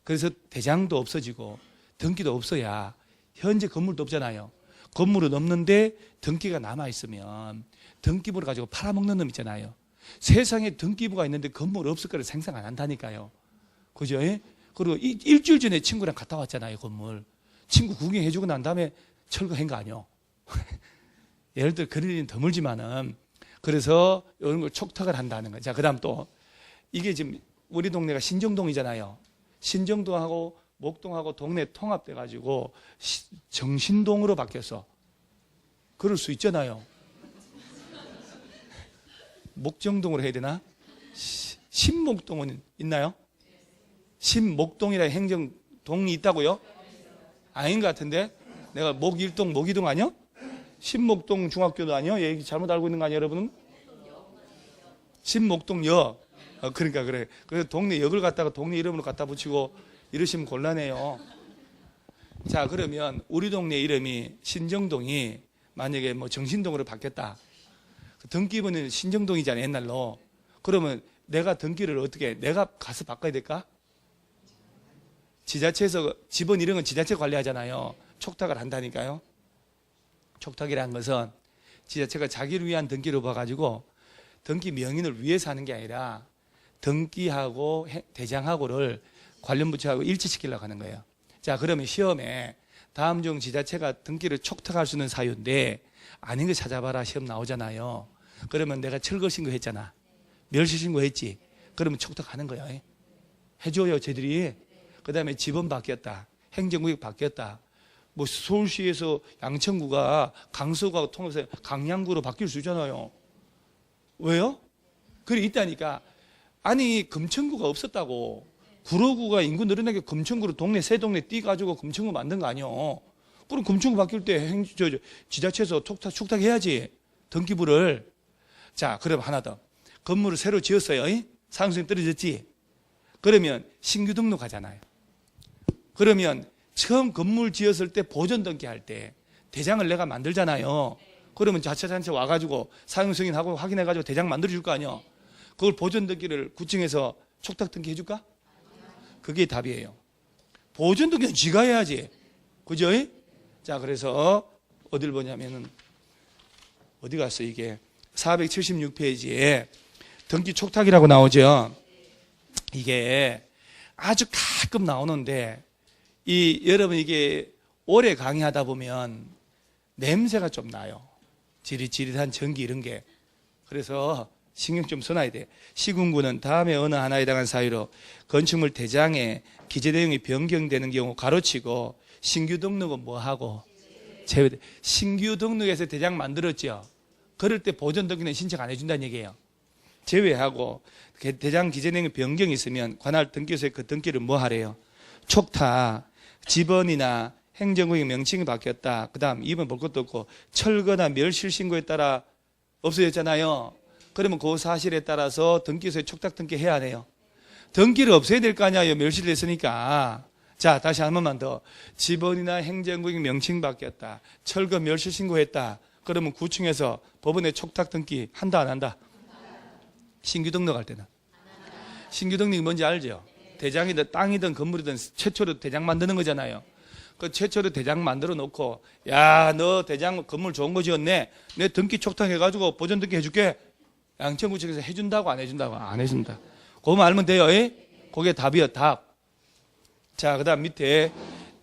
[SPEAKER 1] 그래서 대장도 없어지고 등기도 없어야 현재 건물도 없잖아요. 건물은 없는데 등기가 남아있으면 등기부를 가지고 팔아먹는 놈 있잖아요. 세상에 등기부가 있는데 건물 없을 거를 생각 안 한다니까요. 그죠? 그리고 일주일 전에 친구랑 갔다 왔잖아요. 건물. 친구 구경해주고 난 다음에 철거한 거 아니요. 예를 들어 그럴 일은 드물지만은 그래서 이런 걸 촉탁을 한다는 거죠. 자, 그 다음 또 이게 지금 우리 동네가 신정동이잖아요. 신정동하고 목동하고 동네 통합돼 가지고 정신동으로 바뀌었어. 그럴 수 있잖아요. 목정동으로 해야 되나? 신목동은 있나요? 신목동이라 행정동이 있다고요? 아닌 것 같은데? 내가 목일동, 목이동 아니요? 신목동 중학교도 아니요? 얘기 잘못 알고 있는 거 아니에요, 여러분은? 신목동역. 그러니까 그래. 그래서 동네 역을 갖다가 동네 이름으로 갖다 붙이고 이러시면 곤란해요. 자, 그러면 우리 동네 이름이 신정동이 만약에 뭐 정신동으로 바뀌었다. 등기부는 신정동이잖아요, 옛날로. 그러면 내가 등기를 어떻게, 내가 가서 바꿔야 될까? 지자체에서, 집은 이런 건 지자체 관리하잖아요. 촉탁을 한다니까요. 촉탁이라는 것은 지자체가 자기를 위한 등기를 봐가지고 등기 명인을 위해서 하는 게 아니라 등기하고 대장하고를 관련 부처하고 일치시키려고 하는 거예요. 자, 그러면 시험에 다음 중 지자체가 등기를 촉탁할 수 있는 사유인데 아닌 거 찾아봐라 시험 나오잖아요. 그러면 내가 철거 신고했잖아. 멸실 신고했지. 그러면 촉탁하는 거야. 해줘요, 쟤들이. 그 다음에 지번 바뀌었다. 행정구역 바뀌었다. 뭐 서울시에서 양천구가 강서구하고 통합해서 강양구로 바뀔 수 있잖아요. 왜요? 그래 있다니까. 아니 금천구가 없었다고. 구로구가 인구 늘어나게 금천구로 동네 새 동네 띄가지고 금천구 만든 거 아니요. 그럼 금천구 바뀔 때 지자체에서 촉탁해야지. 등기부를. 자, 그럼 하나 더. 건물을 새로 지었어요. 사용성이 떨어졌지. 그러면 신규 등록하잖아요. 그러면 처음 건물 지었을 때 보존 등기할 때 대장을 내가 만들잖아요. 그러면 자체단체 와가지고 사용승인하고 확인해가지고 대장 만들어줄 거 아니에요. 그걸 보존 등기를 구청에서 촉탁 등기 해줄까? 그게 답이에요. 보존 등기는 쥐가 해야지. 그죠? 자, 그래서 어딜 보냐면은 어디 갔어 이게 476페이지에 등기 촉탁이라고 나오죠. 이게 아주 가끔 나오는데 여러분 이게 오래 강의하다 보면 냄새가 좀 나요. 지릿지릿한 전기 이런 게. 그래서 신경 좀 써놔야 돼. 시군구는 다음에 어느 하나에 해당한 사유로 건축물 대장에 기재 내용이 변경되는 경우 가로치고 신규 등록은 뭐하고 제외돼. 신규 등록해서 대장 만들었죠. 그럴 때 보존 등기는 신청 안 해준다는 얘기예요. 제외하고 대장 기재 내용이 변경이 있으면 관할 등기소에 그 등기를 뭐 하래요? 촉탁. 지번이나 행정구역 명칭이 바뀌었다. 그 다음 2번 볼 것도 없고 철거나 멸실 신고에 따라 없어졌잖아요. 그러면 그 사실에 따라서 등기소에 촉탁 등기해야 하네요. 등기를 없애야 될 거 아니에요. 멸실됐으니까. 자, 다시 한 번만 더. 지번이나 행정구역 명칭 바뀌었다. 철거 멸실 신고했다. 그러면 구청에서 법원에 촉탁 등기 한다 안 한다? 신규 등록할 때는. 신규 등록이 뭔지 알죠? 대장이든 땅이든 건물이든 최초로 대장 만드는 거잖아요. 그 최초로 대장 만들어 놓고, 야, 너 대장 건물 좋은 거 지었네. 내 등기 촉탁해가지고 보전 등기 해줄게. 양천구청에서 해준다고 안 해준다고? 안 해준다. 그거만 알면 돼요. 그게 답이요, 답. 자, 그 다음 밑에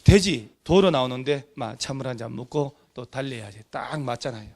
[SPEAKER 1] 돼지, 도로 나오는데, 막 찬물 한 잔 먹고 또 달려야지. 딱 맞잖아요.